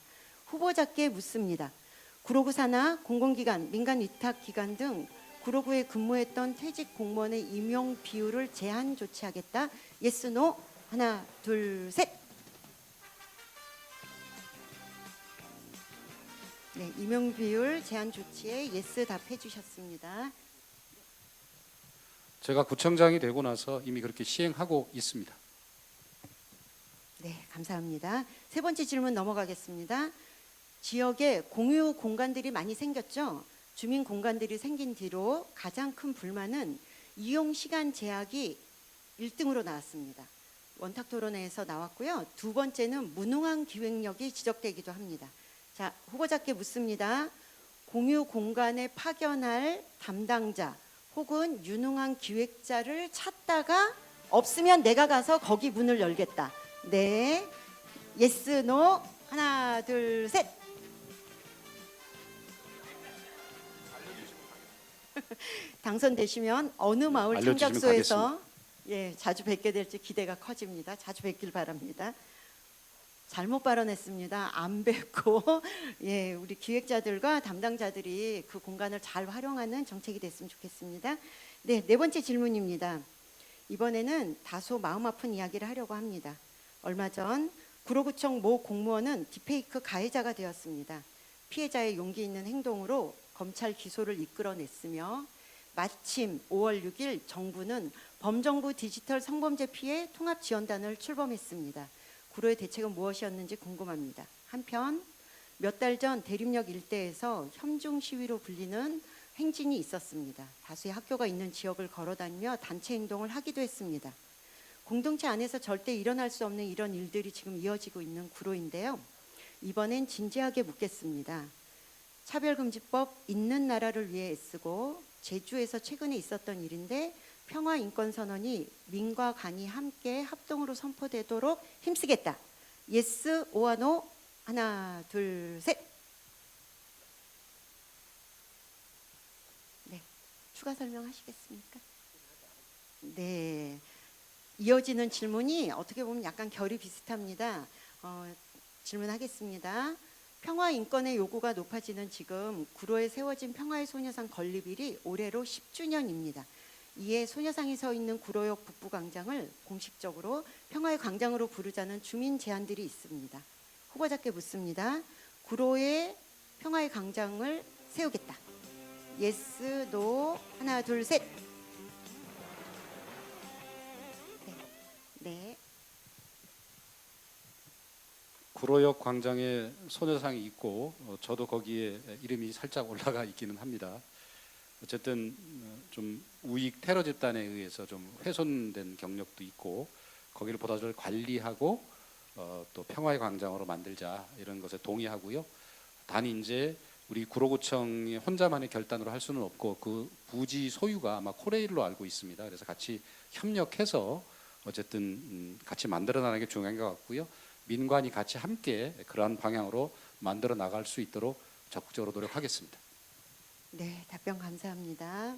후보자께 묻습니다. 구로구 산하 공공기관, 민간위탁기관 등 구로구에 근무했던 퇴직 공무원의 임용 비율을 제한 조치하겠다. 예스, 노. 하나, 둘, 셋. 네, 임용 비율 제한 조치에 예스 답해 주셨습니다. 제가 구청장이 되고 나서 이미 그렇게 시행하고 있습니다. 네, 감사합니다. 세 번째 질문 넘어가겠습니다. 지역에 공유 공간들이 많이 생겼죠. 주민 공간들이 생긴 뒤로 가장 큰 불만은 이용 시간 제약이 1등으로 나왔습니다. 원탁 토론회에서 나왔고요. 두 번째는 무능한 기획력이 지적되기도 합니다. 자, 후보자께 묻습니다. 공유 공간에 파견할 담당자 혹은 유능한 기획자를 찾다가 없으면 내가 가서 거기 문을 열겠다. 네, 예스, 노. 하나, 둘, 셋. 당선되시면 어느 마을 참작소에서 자주 뵙게 될지 기대가 커집니다. 자주 뵙길 바랍니다. 잘못 발언했습니다. 안 뵙고 우리 기획자들과 담당자들이 그 공간을 잘 활용하는 정책이 됐으면 좋겠습니다. 네, 네 번째 질문입니다. 이번에는 다소 마음 아픈 이야기를 하려고 합니다. 얼마 전 구로구청 모 공무원은 딥페이크 가해자가 되었습니다. 피해자의 용기 있는 행동으로 검찰 기소를 이끌어냈으며 마침 5월 6일 정부는 범정부 디지털 성범죄 피해 통합지원단을 출범했습니다. 구로의 대책은 무엇이었는지 궁금합니다. 한편 몇 달 전 대림역 일대에서 혐중 시위로 불리는 행진이 있었습니다. 다수의 학교가 있는 지역을 걸어다니며 단체 행동을 하기도 했습니다. 공동체 안에서 절대 일어날 수 없는 이런 일들이 지금 이어지고 있는 구로인데요. 이번엔 진지하게 묻겠습니다. 차별금지법 있는 나라를 위해 애쓰고 제주에서 최근에 있었던 일인데 평화인권선언이 민과 간이 함께 합동으로 선포되도록 힘쓰겠다. 예스, 오와 노. 하나, 둘, 셋. 네, 추가 설명하시겠습니까? 네, 이어지는 질문이 어떻게 보면 약간 결이 비슷합니다. 질문하겠습니다. 평화 인권의 요구가 높아지는 지금 구로에 세워진 평화의 소녀상 건립일이 올해로 10주년입니다. 이에 소녀상이 서 있는 구로역 북부광장을 공식적으로 평화의 광장으로 부르자는 주민 제안들이 있습니다. 후보자께 묻습니다. 구로에 평화의 광장을 세우겠다. 예스, 노. 하나, 둘, 셋. 네. 구로역 광장에 소녀상이 있고 저도 거기에 이름이 살짝 올라가 있기는 합니다. 어쨌든 좀 우익 테러 집단에 의해서 좀 훼손된 경력도 있고 거기를 보다 더 관리하고 또 평화의 광장으로 만들자 이런 것에 동의하고요. 단 이제 우리 구로구청이 혼자만의 결단으로 할 수는 없고 그 부지 소유가 아마 코레일로 알고 있습니다. 그래서 같이 협력해서 어쨌든 같이 만들어 나가는 게 중요한 것 같고요. 민관이 같이 함께 그러한 방향으로 만들어 나갈 수 있도록 적극적으로 노력하겠습니다. 네, 답변 감사합니다.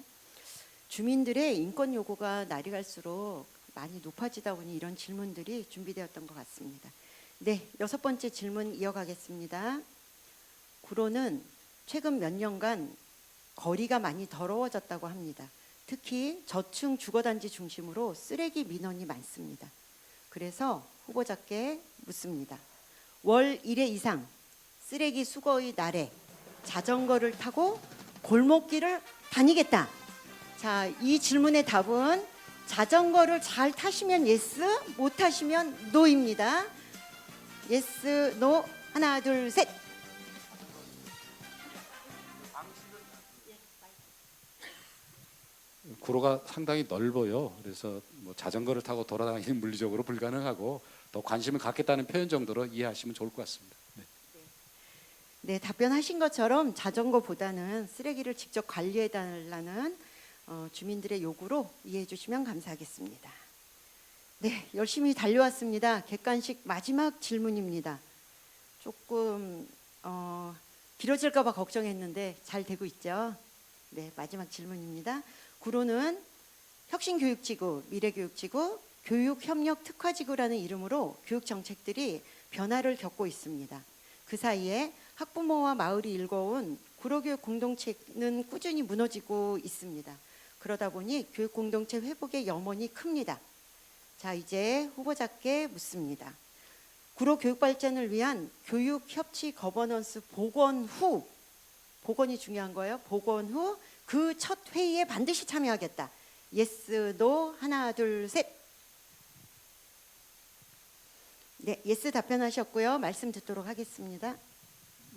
주민들의 인권 요구가 날이 갈수록 많이 높아지다 보니 이런 질문들이 준비되었던 것 같습니다. 네, 여섯 번째 질문 이어가겠습니다. 구로는 최근 몇 년간 거리가 많이 더러워졌다고 합니다. 특히 저층 주거단지 중심으로 쓰레기 민원이 많습니다. 그래서 후보자께 묻습니다. 월 1회 이상 쓰레기 수거의 날에 자전거를 타고 골목길을 다니겠다. 자, 이 질문의 답은 자전거를 잘 타시면 예스, 못 타시면 노입니다. 예스, 노. 하나, 둘, 셋. 구로가 상당히 넓어요. 그래서 뭐 자전거를 타고 돌아다니는 물리적으로 불가능하고 더 관심을 갖겠다는 표현 정도로 이해하시면 좋을 것 같습니다. 네. 네, 답변하신 것처럼 자전거보다는 쓰레기를 직접 관리해 달라는 주민들의 요구로 이해해 주시면 감사하겠습니다. 네, 열심히 달려왔습니다. 객관식 마지막 질문입니다. 조금 길어질까 봐 걱정했는데 잘 되고 있죠. 네, 마지막 질문입니다. 구로는 혁신교육지구, 미래교육지구, 교육협력특화지구라는 이름으로 교육 정책들이 변화를 겪고 있습니다. 그 사이에 학부모와 마을이 일궈온 구로교육 공동체는 꾸준히 무너지고 있습니다. 그러다 보니 교육 공동체 회복의 염원이 큽니다. 자, 이제 후보자께 묻습니다. 구로 교육 발전을 위한 교육 협치 거버넌스 복원 후, 복원이 중요한 거예요. 복원 후 그 첫 회의에 반드시 참여하겠다. 예스, 노, 하나, 둘, 셋. 네, 예스 답변하셨고요. 말씀 듣도록 하겠습니다.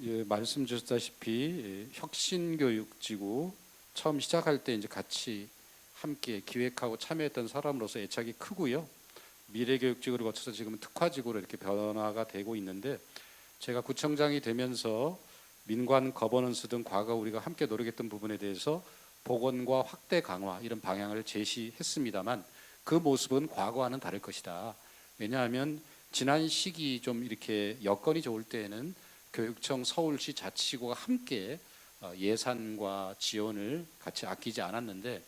예, 말씀 주셨다시피 혁신교육지구 처음 시작할 때 이제 같이 함께 기획하고 참여했던 사람으로서 애착이 크고요. 미래교육지구를 거쳐서 지금은 특화지구로 이렇게 변화가 되고 있는데, 제가 구청장이 되면서 민관 거버넌스 등 과거 우리가 함께 노력했던 부분에 대해서 복원과 확대 강화 이런 방향을 제시했습니다만 그 모습은 과거와는 다를 것이다. 왜냐하면 지난 시기 좀 이렇게 여건이 좋을 때에는 교육청, 서울시, 자치구가 함께 예산과 지원을 같이 아끼지 않았는데,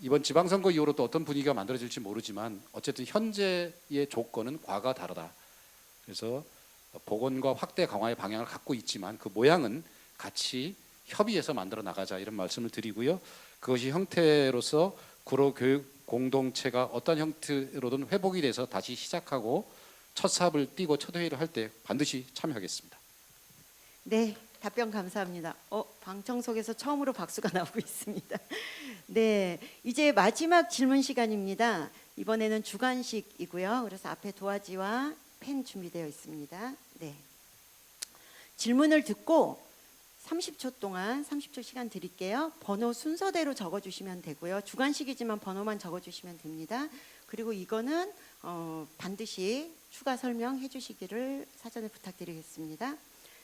이번 지방선거 이후로 또 어떤 분위기가 만들어질지 모르지만 어쨌든 현재의 조건은 과거와 다르다. 그래서 복원과 확대 강화의 방향을 갖고 있지만 그 모양은 같이 협의해서 만들어 나가자, 이런 말씀을 드리고요. 그것이 형태로서 구로 교육 공동체가 어떤 형태로든 회복이 돼서 다시 시작하고 첫 사업을 띄고 첫 회의를 할 때 반드시 참여하겠습니다. 네, 답변 감사합니다. 방청석에서 처음으로 박수가 나오고 있습니다. 네, 이제 마지막 질문 시간입니다. 이번에는 주관식이고요. 그래서 앞에 도화지와 펜 준비되어 있습니다. 네, 질문을 듣고 30초 동안 30초 시간 드릴게요. 번호 순서대로 적어주시면 되고요. 주관식이지만 번호만 적어주시면 됩니다. 그리고 이거는 반드시 추가 설명해 주시기를 사전에 부탁드리겠습니다.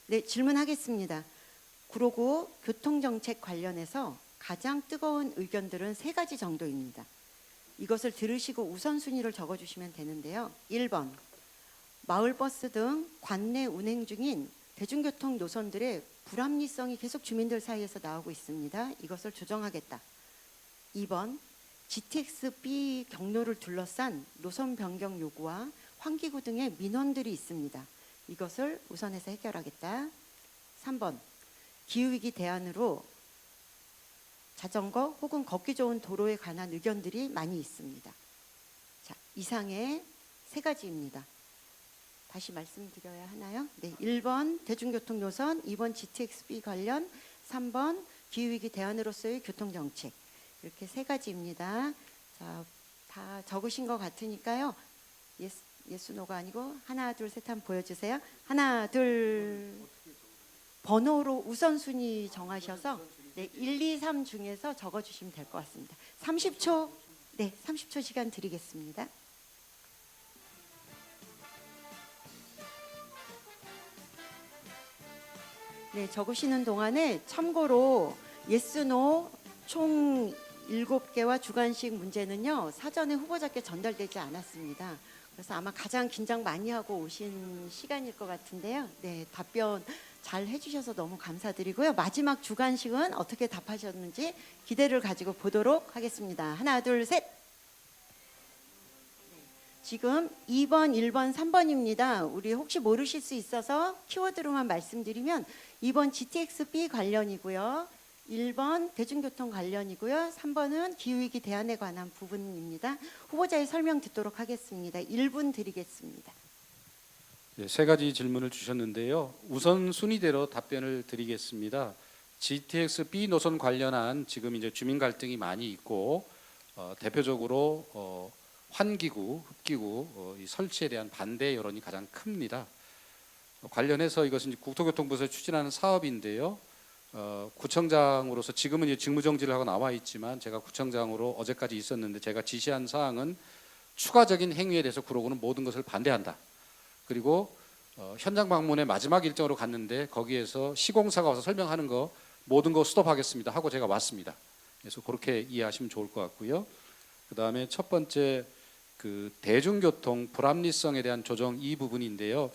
네, 질문하겠습니다. 구로구 교통정책 관련해서 가장 뜨거운 의견들은 3가지 정도입니다. 이것을 들으시고 우선순위를 적어주시면 되는데요. 1번, 마을버스 등 관내 운행 중인 대중교통 노선들의 불합리성이 계속 주민들 사이에서 나오고 있습니다. 이것을 조정하겠다. 2번, GTX-B 경로를 둘러싼 노선 변경 요구와 환기구 등의 민원들이 있습니다. 이것을 우선해서 해결하겠다. 3번, 기후위기 대안으로 자전거 혹은 걷기 좋은 도로에 관한 의견들이 많이 있습니다. 자, 이상의 3가지입니다. 다시 말씀드려야 하나요? 네, 1번 대중교통 노선, 2번 GTX-B 관련, 3번 기후위기 대안으로서의 교통정책. 이렇게 3가지입니다. 자, 다 적으신 것 같으니까요. 예스, 노가 아니고 하나, 둘, 셋 한번 보여주세요. 하나, 둘. 번호로 우선순위 정하셔서 네, 1, 2, 3 중에서 적어주시면 될 것 같습니다. 30초, 네, 30초 시간 드리겠습니다. 네, 적으시는 동안에 참고로 예스, 노 총 7개와 주관식 문제는요, 사전에 후보자께 전달되지 않았습니다. 그래서 아마 가장 긴장 많이 하고 오신 시간일 것 같은데요. 네, 답변 잘 해주셔서 너무 감사드리고요. 마지막 주관식은 어떻게 답하셨는지 기대를 가지고 보도록 하겠습니다. 하나, 둘, 셋. 지금 2번, 1번, 3번입니다. 우리 혹시 모르실 수 있어서 키워드로만 말씀드리면 2번 GTX-B 관련이고요. 1번 대중교통 관련이고요. 3번은 기후위기 대안에 관한 부분입니다. 후보자의 설명 듣도록 하겠습니다. 1분 드리겠습니다. 네, 3가지 질문을 주셨는데요. 우선 순위대로 답변을 드리겠습니다. GTX-B 노선 관련한 지금 이제 주민 갈등이 많이 있고 대표적으로 환기구, 흡기구 이 설치에 대한 반대 여론이 가장 큽니다. 관련해서 이것은 국토교통부에서 추진하는 사업인데요. 구청장으로서 지금은 이제 직무정지를 하고 나와 있지만 제가 구청장으로 어제까지 있었는데 제가 지시한 사항은 추가적인 행위에 대해서 구로구는 모든 것을 반대한다. 그리고 현장 방문의 마지막 일정으로 갔는데 거기에서 시공사가 와서 설명하는 거 모든 거 스톱하겠습니다 하고 제가 왔습니다. 그래서 그렇게 이해하시면 좋을 것 같고요. 그다음에 첫 번째 그 대중교통 불합리성에 대한 조정 이 부분인데요.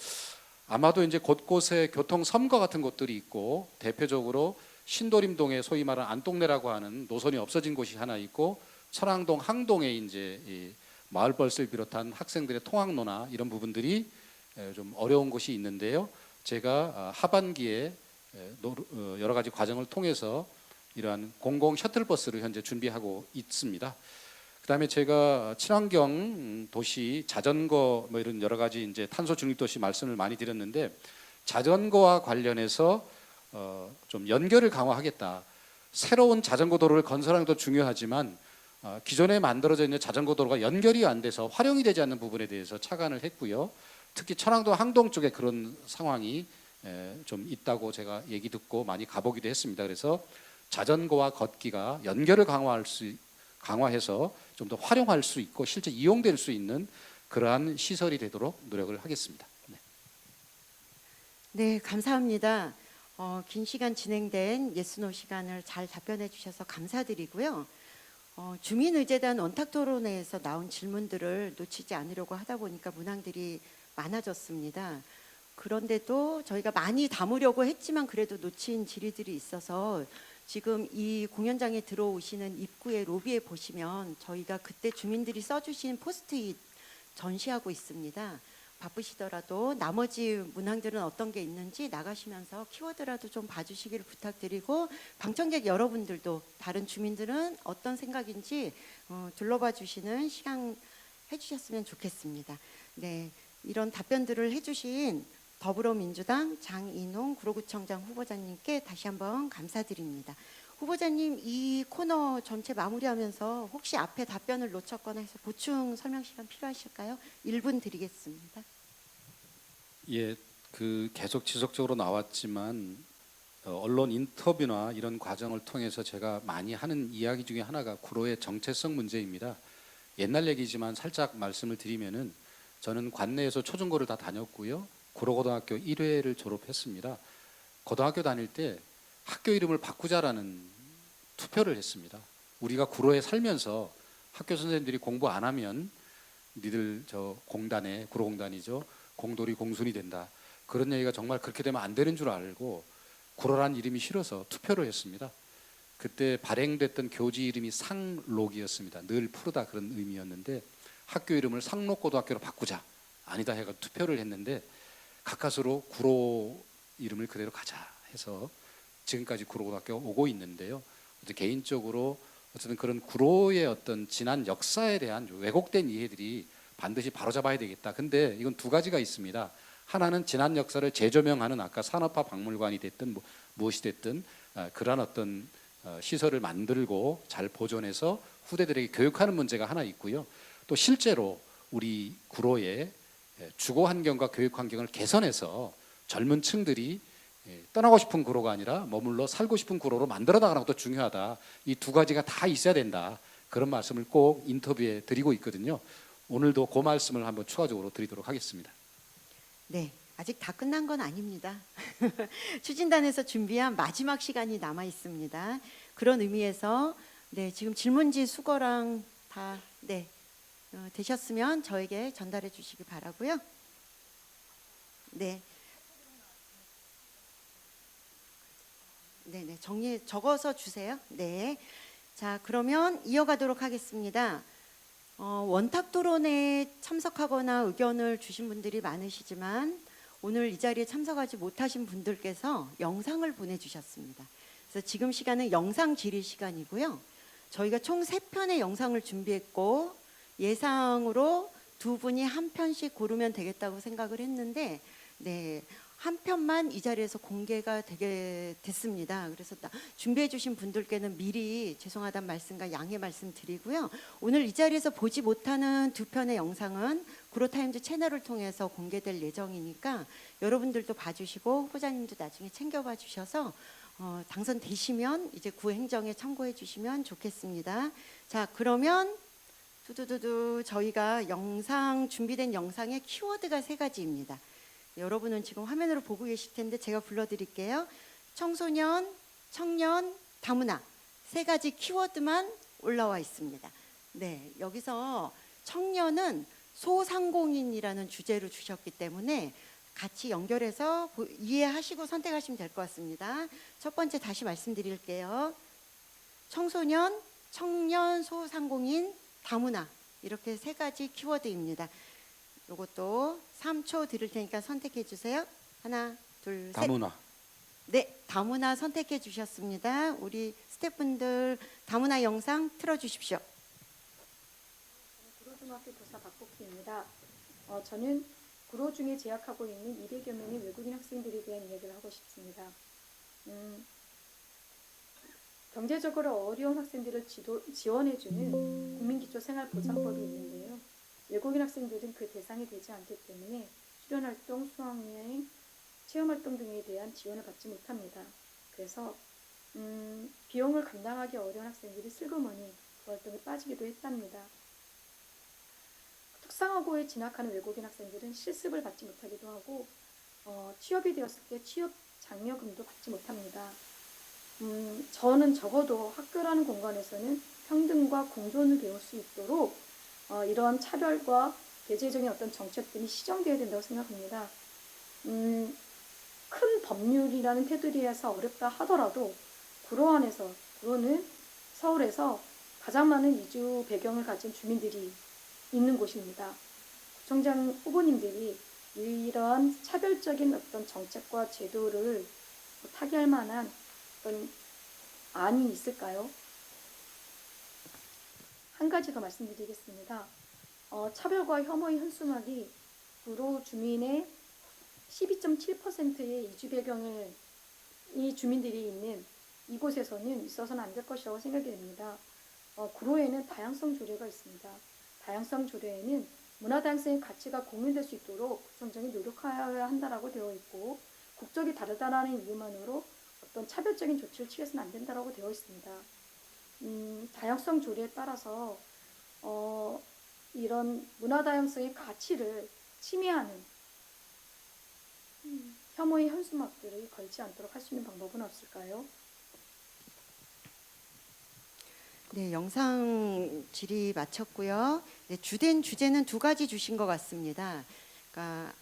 아마도 이제 곳곳에 교통 섬거 같은 곳들이 있고 대표적으로 신도림동에 소위 말하는 안동네라고 하는 노선이 없어진 곳이 하나 있고 천왕동 항동에 이제 이 마을버스를 비롯한 학생들의 통학로나 이런 부분들이 좀 어려운 곳이 있는데요. 제가 하반기에 여러 가지 과정을 통해서 이러한 공공 셔틀버스를 현재 준비하고 있습니다. 그다음에 제가 친환경 도시 자전거 뭐 이런 여러 가지 이제 탄소 중립 도시 말씀을 많이 드렸는데 자전거와 관련해서 좀 연결을 강화하겠다. 새로운 자전거 도로를 건설하는 것도 중요하지만 기존에 만들어져 있는 자전거 도로가 연결이 안 돼서 활용이 되지 않는 부분에 대해서 착안을 했고요. 특히 천왕동 항동 쪽에 그런 상황이 좀 있다고 제가 얘기 듣고 많이 가보기도 했습니다. 그래서 자전거와 걷기가 연결을 강화해서 좀 더 활용할 수 있고 실제 이용될 수 있는 그러한 시설이 되도록 노력을 하겠습니다. 네, 감사합니다. 긴 시간 진행된 예스노 시간을 잘 답변해 주셔서 감사드리고요. 주민의제단 원탁토론회에서 나온 질문들을 놓치지 않으려고 하다 보니까 문항들이 많아졌습니다. 그런데도 저희가 많이 담으려고 했지만 그래도 놓친 질의들이 있어서 지금 이 공연장에 들어오시는 입구의 로비에 보시면 저희가 그때 주민들이 써주신 포스트잇 전시하고 있습니다. 바쁘시더라도 나머지 문항들은 어떤 게 있는지 나가시면서 키워드라도 좀 봐주시기를 부탁드리고 방청객 여러분들도 다른 주민들은 어떤 생각인지 둘러봐 주시는 시간 해주셨으면 좋겠습니다. 네, 이런 답변들을 해주신 더불어민주당 장인홍 구로구청장 후보자님께 다시 한번 감사드립니다. 후보자님, 이 코너 전체 마무리하면서 혹시 앞에 답변을 놓쳤거나 해서 보충 설명 시간 필요하실까요? 1분 드리겠습니다. 예, 그 계속 지속적으로 나왔지만 언론 인터뷰나 이런 과정을 통해서 제가 많이 하는 이야기 중에 하나가 구로의 정체성 문제입니다. 옛날 얘기지만 살짝 말씀을 드리면은 저는 관내에서 초중고를 다 다녔고요. 구로고등학교 1회를 졸업했습니다. 고등학교 다닐 때 학교 이름을 바꾸자라는 투표를 했습니다. 우리가 구로에 살면서 학교 선생님들이 공부 안 하면 니들 저 공단에 구로공단이죠. 공돌이 공순이 된다. 그런 얘기가 정말 그렇게 되면 안 되는 줄 알고 구로란 이름이 싫어서 투표를 했습니다. 그때 발행됐던 교지 이름이 상록이었습니다. 늘 푸르다 그런 의미였는데 학교 이름을 상록고등학교로 바꾸자. 아니다 해가 투표를 했는데 가까스로 구로 이름을 그대로 가자 해서 지금까지 구로고등학교가 오고 있는데요. 개인적으로 어쨌든 그런 구로의 어떤 지난 역사에 대한 왜곡된 이해들이 반드시 바로잡아야 되겠다. 근데 이건 두 가지가 있습니다. 하나는 지난 역사를 재조명하는 아까 산업화 박물관이 됐든 무엇이 됐든 그러한 어떤 시설을 만들고 잘 보존해서 후대들에게 교육하는 문제가 하나 있고요. 또 실제로 우리 구로의 주거 환경과 교육 환경을 개선해서 젊은 층들이 떠나고 싶은 구로가 아니라 머물러 살고 싶은 구로로 만들어 나가는 것도 중요하다. 이 두 가지가 다 있어야 된다. 그런 말씀을 꼭 인터뷰에 드리고 있거든요. 오늘도 그 말씀을 한번 추가적으로 드리도록 하겠습니다. 네, 아직 다 끝난 건 아닙니다. 추진단에서 준비한 마지막 시간이 남아 있습니다. 그런 의미에서 네, 지금 질문지 수거랑 다 되셨으면 저에게 전달해 주시기 바라고요. 네. 네네, 적어서 주세요. 네. 자, 그러면 이어가도록 하겠습니다. 원탁토론에 참석하거나 의견을 주신 분들이 많으시지만 오늘 이 자리에 참석하지 못하신 분들께서 영상을 보내주셨습니다. 그래서 지금 시간은 영상 질의 시간이고요. 저희가 총 3편의 영상을 준비했고 예상으로 2분이 한 편씩 고르면 되겠다고 생각을 했는데 네, 한 편만 이 자리에서 공개가 되게 됐습니다. 그래서 준비해 주신 분들께는 미리 죄송하다는 말씀과 양해 말씀 드리고요. 오늘 이 자리에서 보지 못하는 2편의 영상은 구로타임즈 채널을 통해서 공개될 예정이니까 여러분들도 봐주시고 후보자님도 나중에 챙겨봐 주셔서 당선되시면 이제 구행정에 참고해 주시면 좋겠습니다. 자, 그러면 저희가 준비된 영상의 키워드가 3가지입니다. 여러분은 지금 화면으로 보고 계실 텐데 제가 불러드릴게요. 청소년, 청년, 다문화 세 가지 키워드만 올라와 있습니다. 네, 여기서 청년은 소상공인이라는 주제로 주셨기 때문에 같이 연결해서 이해하시고 선택하시면 될 것 같습니다. 첫 번째 다시 말씀드릴게요. 청소년, 청년, 소상공인, 다문화 이렇게 세 가지 키워드입니다. 이것도 3초 드릴 테니까 선택해 주세요. 하나, 둘, 셋. 다문화. 네, 다문화 선택해 주셨습니다. 우리 스태프분들 다문화 영상 틀어주십시오. 구로중학교 교사 박복희입니다. 저는 구로 중에 재학하고 있는 200여 명의 외국인 학생들에 대한 이야기를 하고 싶습니다. 경제적으로 어려운 학생들을 지원해주는 국민기초생활보장법이 있는데요. 외국인 학생들은 그 대상이 되지 않기 때문에 수련활동, 수학여행, 체험활동 등에 대한 지원을 받지 못합니다. 그래서 비용을 감당하기 어려운 학생들이 슬그머니 그 활동에 빠지기도 했답니다. 특성화고에 진학하는 외국인 학생들은 실습을 받지 못하기도 하고 취업이 되었을 때 취업 장려금도 받지 못합니다. 저는 적어도 학교라는 공간에서는 평등과 공존을 배울 수 있도록 이러한 차별과 대제적인 어떤 정책들이 시정되어야 된다고 생각합니다. 큰 법률이라는 테두리에서 어렵다 하더라도 구로 안에서, 구로는 서울에서 가장 많은 이주 배경을 가진 주민들이 있는 곳입니다. 구청장 후보님들이 이러한 차별적인 어떤 정책과 제도를 타개할 만한 어떤 안이 있을까요? 한 가지 더 말씀드리겠습니다. 차별과 혐오의 현수막이 구로 주민의 12.7%의 이주 배경을 이 주민들이 있는 이곳에서는 있어서는 안 될 것이라고 생각이 됩니다. 구로에는 다양성 조례가 있습니다. 다양성 조례에는 문화 다양성의 가치가 공유될 수 있도록 구청장이 노력해야 한다라고 되어 있고 국적이 다르다라는 이유만으로 어떤 차별적인 조치를 취해서는 안 된다라고 되어 있습니다. 다양성 조례에 따라서 이런 문화 다양성의 가치를 침해하는 혐오의 현수막들을 걸지 않도록 할 수 있는 방법은 없을까요? 네, 영상 질의 마쳤고요. 네, 주된 주제는 두 가지 주신 것 같습니다. 그러니까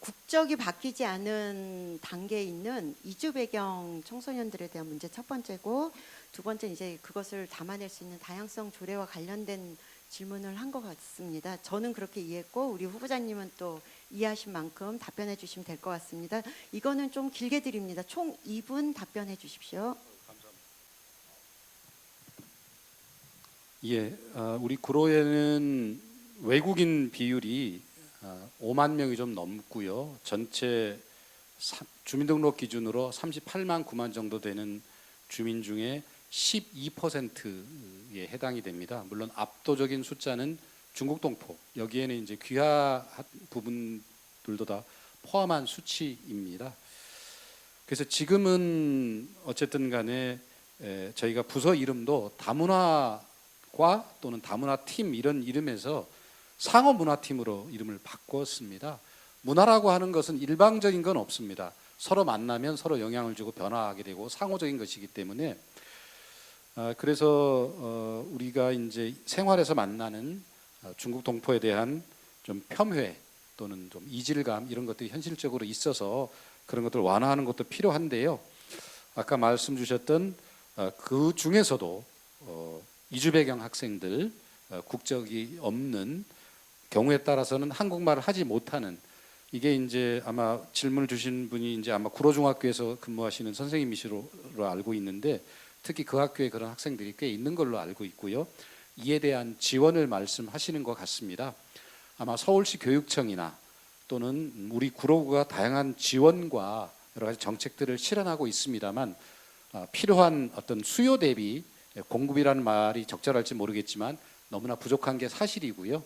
국적이 바뀌지 않은 단계에 있는 이주 배경 청소년들에 대한 문제 첫 번째고, 두 번째 이제 그것을 담아낼 수 있는 다양성 조례와 관련된 질문을 한 것 같습니다. 저는 그렇게 이해했고 우리 후보자님은 또 이해하신 만큼 답변해 주시면 될 것 같습니다. 이거는 좀 길게 드립니다. 총 2분 답변해 주십시오. 예, 우리 구로에는 외국인 비율이 5만 명이 좀 넘고요. 전체 주민등록 기준으로 38만 9만 정도 되는 주민 중에 12%에 해당이 됩니다. 물론 압도적인 숫자는 중국 동포, 여기에는 이제 귀화 부분들도 다 포함한 수치입니다. 그래서 지금은 어쨌든 간에 저희가 부서 이름도 다문화과 또는 다문화팀 이런 이름에서 상호문화팀으로 이름을 바꿨습니다. 문화라고 하는 것은 일방적인 건 없습니다. 서로 만나면 서로 영향을 주고 변화하게 되고 상호적인 것이기 때문에 그래서 우리가 이제 생활에서 만나는 중국 동포에 대한 좀 폄훼 또는 좀 이질감 이런 것들이 현실적으로 있어서 그런 것들을 완화하는 것도 필요한데요. 아까 말씀 주셨던 그 중에서도 이주 배경 학생들, 국적이 없는 경우에 따라서는 한국말을 하지 못하는, 이게 이제 아마 질문을 주신 분이 이제 아마 구로중학교에서 근무하시는 선생님이시로 알고 있는데, 특히 그 학교에 그런 학생들이 꽤 있는 걸로 알고 있고요. 이에 대한 지원을 말씀하시는 것 같습니다. 아마 서울시 교육청이나 또는 우리 구로구가 다양한 지원과 여러 가지 정책들을 실현하고 있습니다만, 필요한 어떤 수요 대비 공급이라는 말이 적절할지 모르겠지만 너무나 부족한 게 사실이고요.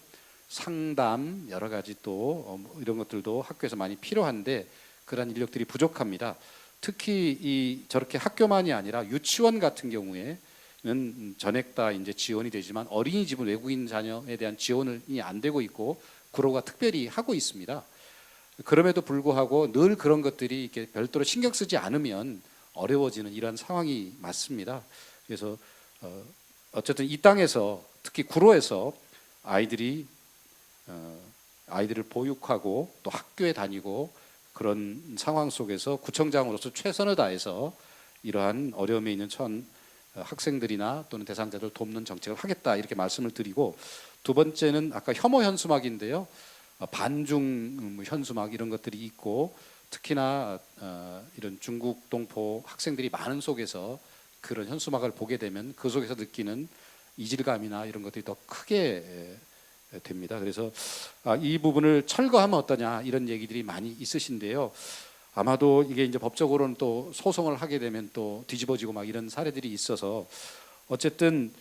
상담 여러 가지 또 이런 것들도 학교에서 많이 필요한데 그런 인력들이 부족합니다. 특히 저렇게 학교만이 아니라 유치원 같은 경우에는 전액 다 이제 지원이 되지만 어린이집은 외국인 자녀에 대한 지원이 안 되고 있고 구로가 특별히 하고 있습니다. 그럼에도 불구하고 늘 그런 것들이 이렇게 별도로 신경 쓰지 않으면 어려워지는 이런 상황이 맞습니다. 그래서 어쨌든 이 땅에서 특히 구로에서 아이들을 보육하고 또 학교에 다니고 그런 상황 속에서 구청장으로서 최선을 다해서 이러한 어려움에 있는 학생들이나 또는 대상자들 돕는 정책을 하겠다 이렇게 말씀을 드리고, 두 번째는 아까 혐오 현수막인데요. 반중 현수막 이런 것들이 있고 특히나 이런 중국 동포 학생들이 많은 속에서 그런 현수막을 보게 되면 그 속에서 느끼는 이질감이나 이런 것들이 더 크게 됩니다. 그래서 이 부분을 철거하면 어떠냐 이런 얘기들이 많이 있으신데요. 아마도 이게 이제 법적으로는 또 소송을 하게 되면 또 뒤집어지고 막 이런 사례들이 있어서 어쨌든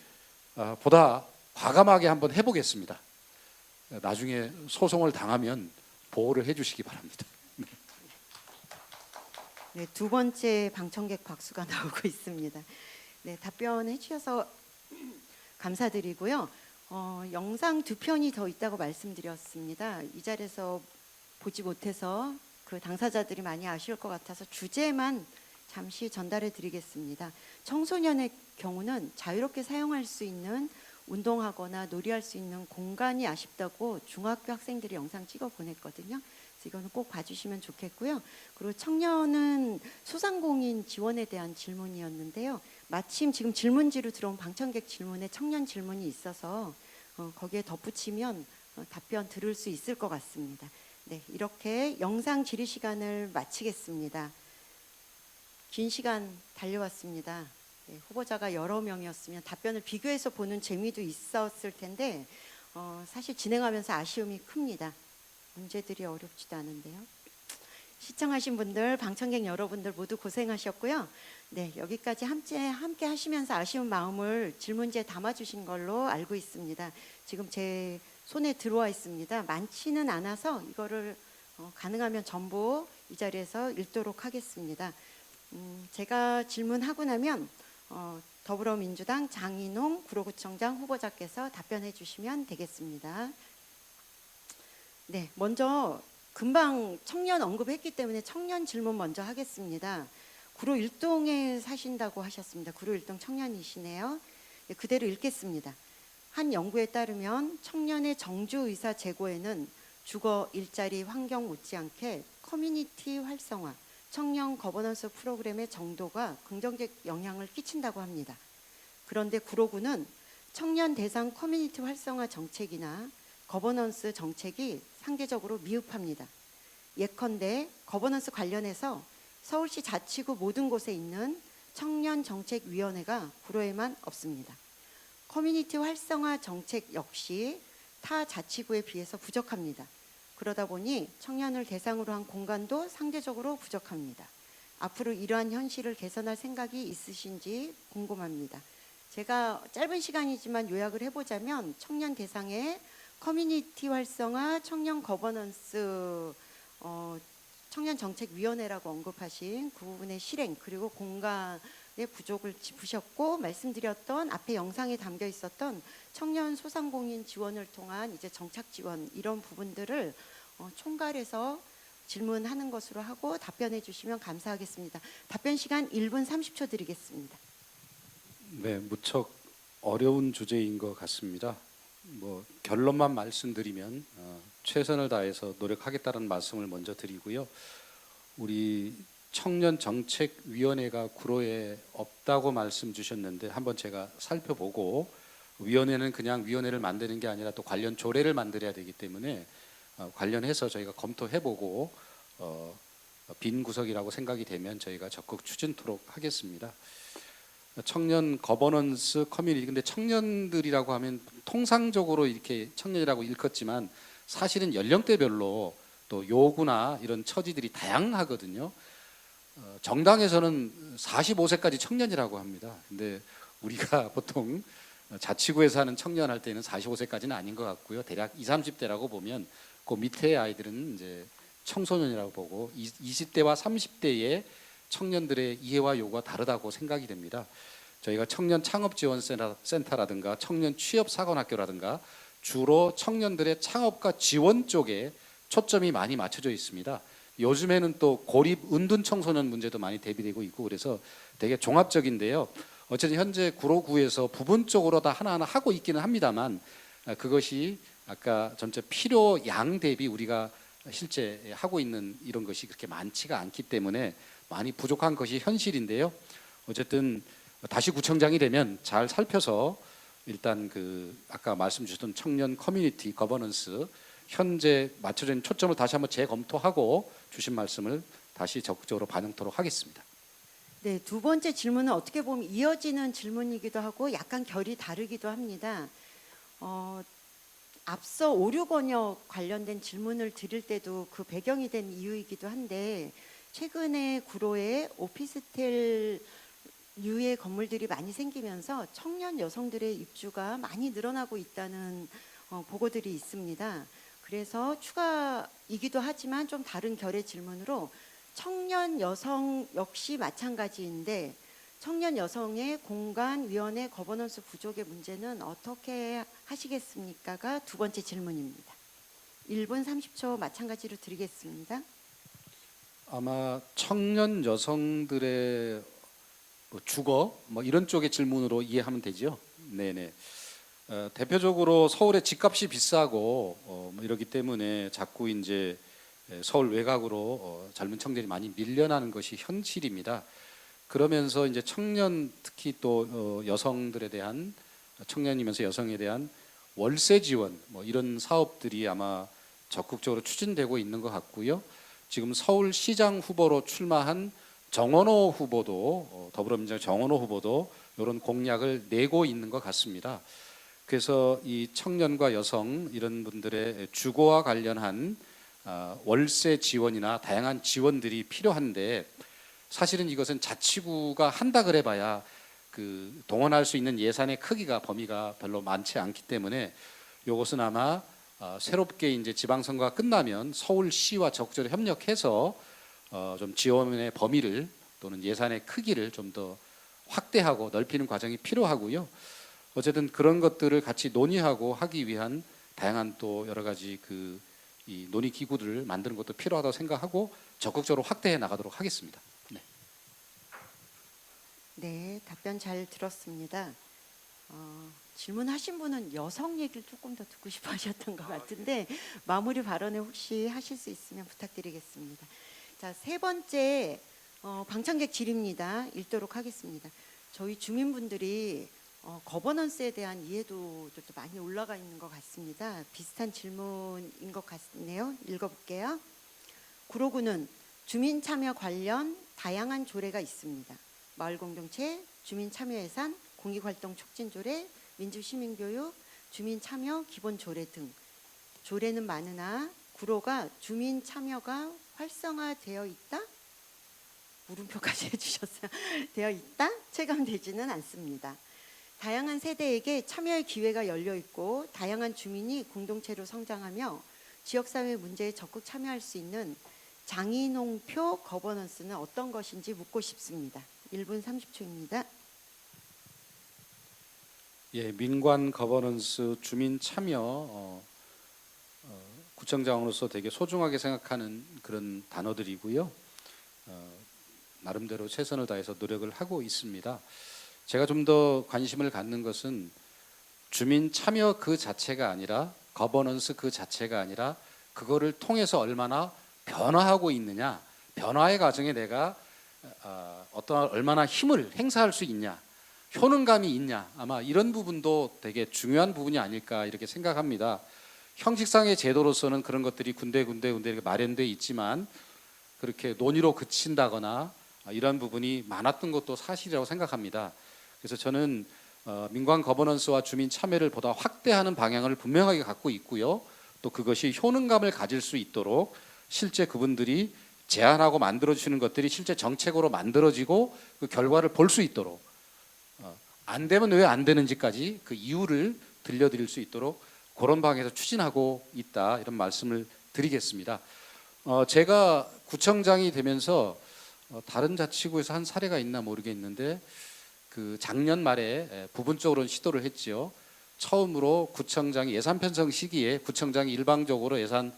보다 과감하게 한번 해보겠습니다. 나중에 소송을 당하면 보호를 해주시기 바랍니다. 네, 두 번째 방청객 박수가 나오고 있습니다. 네, 답변해 주셔서 감사드리고요. 영상 2편이 더 있다고 말씀드렸습니다. 이 자리에서 보지 못해서 그 당사자들이 많이 아쉬울 것 같아서 주제만 잠시 전달해 드리겠습니다. 청소년의 경우는 자유롭게 사용할 수 있는, 운동하거나 놀이할 수 있는 공간이 아쉽다고 중학교 학생들이 영상 찍어 보냈거든요. 그래서 이거는 꼭 봐주시면 좋겠고요. 그리고 청년은 소상공인 지원에 대한 질문이었는데요. 마침 지금 질문지로 들어온 방청객 질문에 청년 질문이 있어서 거기에 덧붙이면 답변 들을 수 있을 것 같습니다. 네, 이렇게 영상 질의 시간을 마치겠습니다. 긴 시간 달려왔습니다. 네, 후보자가 여러 명이었으면 답변을 비교해서 보는 재미도 있었을 텐데 사실 진행하면서 아쉬움이 큽니다. 문제들이 어렵지도 않은데요. 시청하신 분들, 방청객 여러분들 모두 고생하셨고요. 네, 여기까지 함께 하시면서 아쉬운 마음을 질문지에 담아주신 걸로 알고 있습니다. 지금 제 손에 들어와 있습니다. 많지는 않아서 이거를 가능하면 전부 이 자리에서 읽도록 하겠습니다. 제가 질문하고 나면 더불어민주당 장인홍 구로구청장 후보자께서 답변해 주시면 되겠습니다. 네, 먼저 금방 청년 언급했기 때문에 청년 질문 먼저 하겠습니다. 구로 1동에 사신다고 하셨습니다. 구로 1동 청년이시네요. 네, 그대로 읽겠습니다. 한 연구에 따르면 청년의 정주 의사 제고에는 주거, 일자리, 환경 못지않게 커뮤니티 활성화, 청년 거버넌스 프로그램의 정도가 긍정적 영향을 끼친다고 합니다. 그런데 구로구는 청년 대상 커뮤니티 활성화 정책이나 거버넌스 정책이 상대적으로 미흡합니다. 예컨대 거버넌스 관련해서 서울시 자치구 모든 곳에 있는 청년정책위원회가 구로에만 없습니다. 커뮤니티 활성화 정책 역시 타 자치구에 비해서 부족합니다. 그러다 보니 청년을 대상으로 한 공간도 상대적으로 부족합니다. 앞으로 이러한 현실을 개선할 생각이 있으신지 궁금합니다. 제가 짧은 시간이지만 요약을 해보자면 청년 대상의 커뮤니티 활성화, 청년 거버넌스, 청년정책위원회라고 언급하신 그 부분의 실행, 그리고 공간의 부족을 짚으셨고, 말씀드렸던 앞에 영상에 담겨 있었던 청년 소상공인 지원을 통한 이제 정착 지원, 이런 부분들을 총괄해서 질문하는 것으로 하고 답변해 주시면 감사하겠습니다. 답변 시간 1분 30초 드리겠습니다. 네, 무척 어려운 주제인 것 같습니다. 결론만 말씀드리면 최선을 다해서 노력하겠다는 말씀을 먼저 드리고요. 우리 청년정책위원회가 구로에 없다고 말씀 주셨는데 한번 제가 살펴보고, 위원회는 그냥 위원회를 만드는 게 아니라 또 관련 조례를 만들어야 되기 때문에 관련해서 저희가 검토해보고 빈 구석이라고 생각이 되면 저희가 적극 추진토록 하겠습니다. 청년 거버넌스 커뮤니티, 근데 청년들이라고 하면 통상적으로 이렇게 청년이라고 일컫지만 사실은 연령대별로 또 요구나 이런 처지들이 다양하거든요. 정당에서는 45세까지 청년이라고 합니다. 근데 우리가 보통 자치구에서 하는 청년 할 때는 45세까지는 아닌 것 같고요. 대략 20, 30대라고 보면 그 밑에 아이들은 이제 청소년이라고 보고 20대와 30대의 청년들의 이해와 요구가 다르다고 생각이 됩니다. 저희가 청년 창업지원센터라든가 청년 취업사관학교라든가 주로 청년들의 창업과 지원 쪽에 초점이 많이 맞춰져 있습니다. 요즘에는 또 고립 은둔 청소년 문제도 많이 대비되고 있고 그래서 되게 종합적인데요. 어쨌든 현재 구로구에서 부분적으로 다 하나하나 하고 있기는 합니다만 그것이 아까 전체 필요 양 대비 우리가 실제 하고 있는 이런 것이 그렇게 많지가 않기 때문에 많이 부족한 것이 현실인데요. 어쨌든 다시 구청장이 되면 잘 살펴서 일단 그 아까 말씀 주셨던 청년 커뮤니티 거버넌스 현재 맞춰져 있는 초점을 다시 한번 재검토하고 주신 말씀을 다시 적극적으로 반영토록 하겠습니다. 네, 두 번째 질문은 어떻게 보면 이어지는 질문이기도 하고 약간 결이 다르기도 합니다. 앞서 5, 6원역 관련된 질문을 드릴 때도 그 배경이 된 이유이기도 한데 최근에 구로에 오피스텔 유의 건물들이 많이 생기면서 청년 여성들의 입주가 많이 늘어나고 있다는 보고들이 있습니다. 그래서 추가이기도 하지만 좀 다른 결의 질문으로 청년 여성 역시 마찬가지인데 청년 여성의 공간, 위원회, 거버넌스 부족의 문제는 어떻게 하시겠습니까가 두 번째 질문입니다. 1분 30초 마찬가지로 드리겠습니다. 아마 청년 여성들의 주거 뭐 이런 쪽의 질문으로 이해하면 되죠. 네네. 대표적으로 서울의 집값이 비싸고 뭐 이러기 때문에 자꾸 이제 서울 외곽으로 젊은 청년이 많이 밀려나는 것이 현실입니다. 그러면서 이제 청년 특히 또 여성들에 대한 청년이면서 여성에 대한 월세 지원 뭐 이런 사업들이 아마 적극적으로 추진되고 있는 것 같고요. 지금 서울시장 후보로 출마한 정원호 후보도 더불어민주당 정원호 후보도 이런 공약을 내고 있는 것 같습니다. 그래서 이 청년과 여성 이런 분들의 주거와 관련한 월세 지원이나 다양한 지원들이 필요한데 사실은 이것은 자치구가 한다 그래봐야 그 동원할 수 있는 예산의 크기가 범위가 별로 많지 않기 때문에 이것은 아마 새롭게 이제 지방선거가 끝나면 서울시와 적극적으로 협력해서 좀 지원의 범위를 또는 예산의 크기를 좀 더 확대하고 넓히는 과정이 필요하고요. 어쨌든 그런 것들을 같이 논의하고 하기 위한 다양한 또 여러 가지 이 논의 기구들을 만드는 것도 필요하다고 생각하고 적극적으로 확대해 나가도록 하겠습니다. 네. 네, 답변 잘 들었습니다. 질문하신 분은 여성 얘기를 조금 더 듣고 싶어 하셨던 것 같은데 마무리 발언에 혹시 하실 수 있으면 부탁드리겠습니다. 자, 세 번째 방청객 질의입니다. 읽도록 하겠습니다. 저희 주민분들이 거버넌스에 대한 이해도도 많이 올라가 있는 것 같습니다. 비슷한 질문인 것 같네요. 읽어볼게요. 구로구는 주민 참여 관련 다양한 조례가 있습니다. 마을 공동체, 주민 참여 예산, 공익활동 촉진 조례, 민주시민교육, 주민 참여 기본 조례 등 조례는 많으나 구로가 주민 참여가 활성화되어 있다? 물음표까지 해주셨어요. 되어 있다? 체감되지는 않습니다. 다양한 세대에게 참여의 기회가 열려 있고 다양한 주민이 공동체로 성장하며 지역사회 문제에 적극 참여할 수 있는 장인홍표 거버넌스는 어떤 것인지 묻고 싶습니다. 1분 30초입니다. 예, 민관 거버넌스 주민 참여 구청장으로서 되게 소중하게 생각하는 그런 단어들이고요. 나름대로 최선을 다해서 노력을 하고 있습니다. 제가 좀 더 관심을 갖는 것은 주민 참여 그 자체가 아니라 거버넌스 그 자체가 아니라 그거를 통해서 얼마나 변화하고 있느냐, 변화의 과정에 내가 얼마나 힘을 행사할 수 있냐, 효능감이 있냐, 아마 이런 부분도 되게 중요한 부분이 아닐까 이렇게 생각합니다. 형식상의 제도로서는 그런 것들이 군데군데 이렇게 마련돼 있지만 그렇게 논의로 그친다거나 이런 부분이 많았던 것도 사실이라고 생각합니다. 그래서 저는 민관 거버넌스와 주민 참여를 보다 확대하는 방향을 분명하게 갖고 있고요. 또 그것이 효능감을 가질 수 있도록 실제 그분들이 제안하고 만들어주시는 것들이 실제 정책으로 만들어지고 그 결과를 볼 수 있도록 안 되면 왜 안 되는지까지 그 이유를 들려드릴 수 있도록 그런 방향에서 추진하고 있다 이런 말씀을 드리겠습니다. 제가 구청장이 되면서 다른 자치구에서 한 사례가 있나 모르겠는데 그 작년 말에 부분적으로는 시도를 했죠. 처음으로 구청장이 예산 편성 시기에 구청장이 일방적으로 예산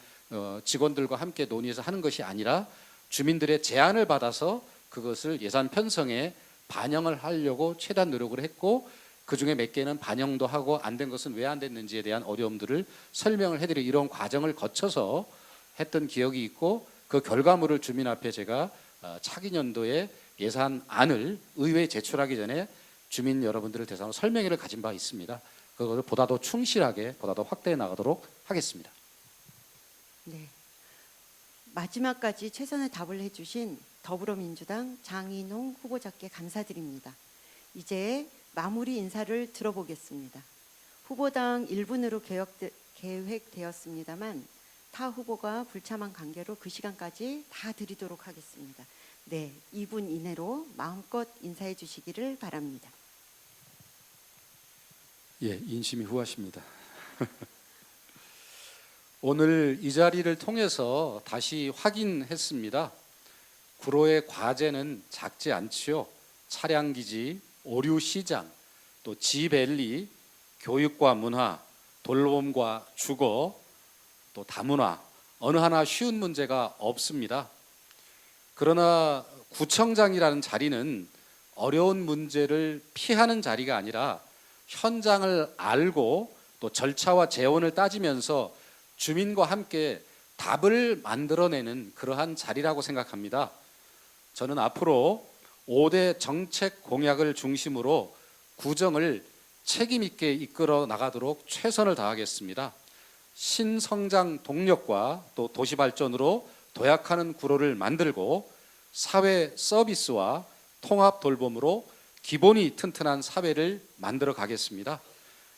직원들과 함께 논의해서 하는 것이 아니라 주민들의 제안을 받아서 그것을 예산 편성에 반영을 하려고 최대한 노력을 했고, 그중에 몇 개는 반영도 하고 안 된 것은 왜 안 됐는지에 대한 어려움들을 설명을 해드리고 이런 과정을 거쳐서 했던 기억이 있고, 그 결과물을 주민 앞에 제가 차기 년도에 예산안을 의회에 제출하기 전에 주민 여러분들을 대상으로 설명회를 가진 바 있습니다. 그것을 보다 더 충실하게, 보다 더 확대해 나가도록 하겠습니다. 네. 마지막까지 최선의 답을 해주신 더불어민주당 장인홍 후보자께 감사드립니다. 이제 마무리 인사를 들어보겠습니다. 후보당 1분으로 계획되었습니다만 타 후보가 불참한 관계로 그 시간까지 다 드리도록 하겠습니다. 네, 2분 이내로 마음껏 인사해 주시기를 바랍니다. 예, 인심이 후하십니다. 오늘 이 자리를 통해서 다시 확인했습니다. 구로의 과제는 작지 않지요. 차량기지, 오류시장, 또 지밸리, 교육과 문화, 돌봄과 주거, 또 다문화, 어느 하나 쉬운 문제가 없습니다. 그러나 구청장이라는 자리는 어려운 문제를 피하는 자리가 아니라 현장을 알고 또 절차와 재원을 따지면서 주민과 함께 답을 만들어내는 그러한 자리라고 생각합니다. 저는 앞으로 5대 정책 공약을 중심으로 구정을 책임 있게 이끌어 나가도록 최선을 다하겠습니다. 신성장 동력과 또 도시 발전으로 도약하는 구로를 만들고, 사회 서비스와 통합 돌봄으로 기본이 튼튼한 사회를 만들어 가겠습니다.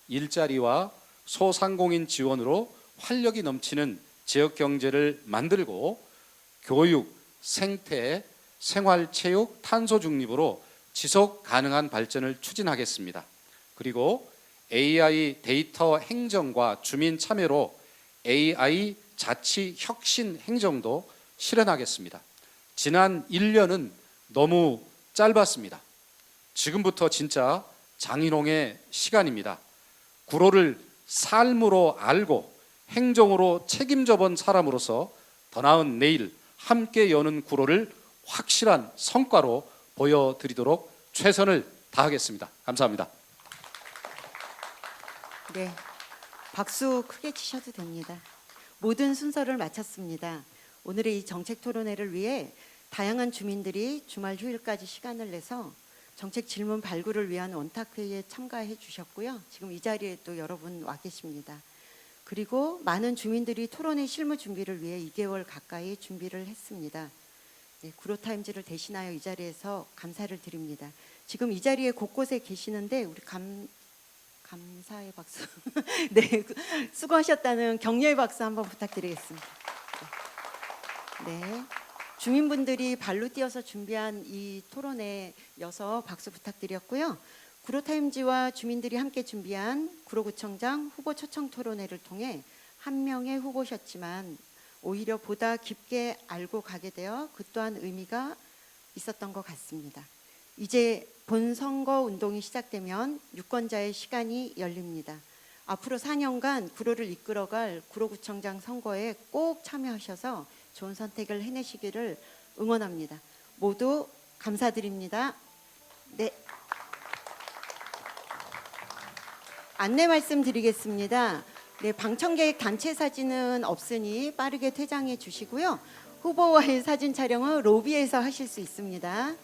일자리와 소상공인 지원으로 활력이 넘치는 지역 경제를 만들고, 교육, 생태, 생활체육, 탄소 중립으로 지속 가능한 발전을 추진하겠습니다. 그리고 AI 데이터 행정과 주민 참여로 AI 자치 혁신 행정도 실현하겠습니다. 지난 1년은 너무 짧았습니다. 지금부터 진짜 장인홍의 시간입니다. 구로를 삶으로 알고 행정으로 책임져 본 사람으로서 더 나은 내일 함께 여는 구로를 확실한 성과로 보여드리도록 최선을 다하겠습니다. 감사합니다. 네, 박수 크게 치셔도 됩니다. 모든 순서를 마쳤습니다. 오늘의 이 정책 토론회를 위해 다양한 주민들이 주말 휴일까지 시간을 내서 정책 질문 발굴을 위한 원탁회의에 참가해 주셨고요. 지금 이 자리에 또 여러분 와 계십니다. 그리고 많은 주민들이 토론회 실무 준비를 위해 2개월 가까이 준비를 했습니다. 네, 구로타임즈를 대신하여 이 자리에서 감사를 드립니다. 지금 이 자리에 곳곳에 계시는데 우리 감사의 박수, 네, 수고하셨다는 격려의 박수 한번 부탁드리겠습니다. 네, 주민분들이 발로 뛰어서 준비한 이 토론회여서 박수 부탁드렸고요. 구로타임즈와 주민들이 함께 준비한 구로구청장 후보 초청 토론회를 통해 한 명의 후보셨지만 오히려 보다 깊게 알고 가게 되어 그 또한 의미가 있었던 것 같습니다. 이제 본선거 운동이 시작되면 유권자의 시간이 열립니다. 앞으로 4년간 구로를 이끌어갈 구로구청장 선거에 꼭 참여하셔서 좋은 선택을 해내시기를 응원합니다. 모두 감사드립니다. 네. 안내 말씀드리겠습니다. 네, 방청객 단체 사진은 없으니 빠르게 퇴장해 주시고요. 후보와의 사진 촬영은 로비에서 하실 수 있습니다.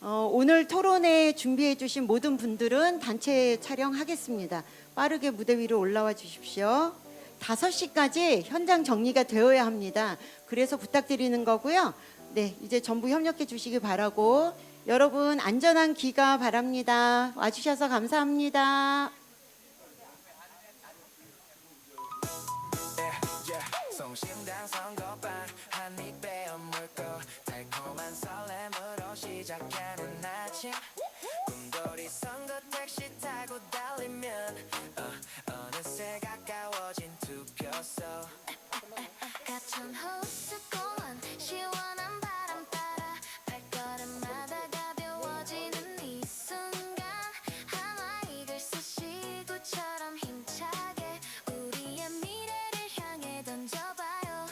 오늘 토론회 준비해 주신 모든 분들은 단체 촬영하겠습니다. 빠르게 무대 위로 올라와 주십시오. 5시까지 현장 정리가 되어야 합니다. 그래서 부탁드리는 거고요. 네, 이제 전부 협력해 주시기 바라고, 여러분 안전한 귀가 바랍니다. 와주셔서 감사합니다. 성심당 선거판 한입 베어 물고 달콤한 설렘으로 시작하는 아침, 꿈돌이 선거 택시 타고 달리면 어느새 가까워진 투표소, 가천 호수공원 시원한 바람 따라 발걸음마다 가벼워지는 이 순간, 하나 이글스 시구처럼 힘차게 우리의 미래를 향해 던져봐요.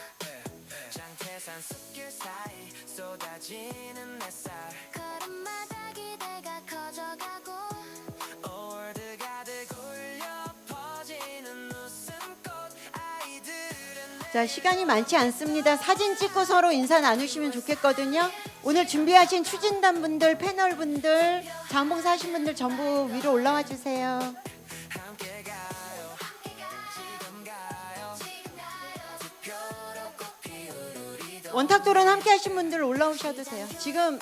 자, 시간이 많지 않습니다. 사진 찍고 서로 인사 나누시면 좋겠거든요. 오늘 준비하신 추진단 분들, 패널 분들, 장봉사 하신 분들 전부 위로 올라와 주세요. 원탁 토론 함께 하신 분들 올라오셔도 돼요. 지금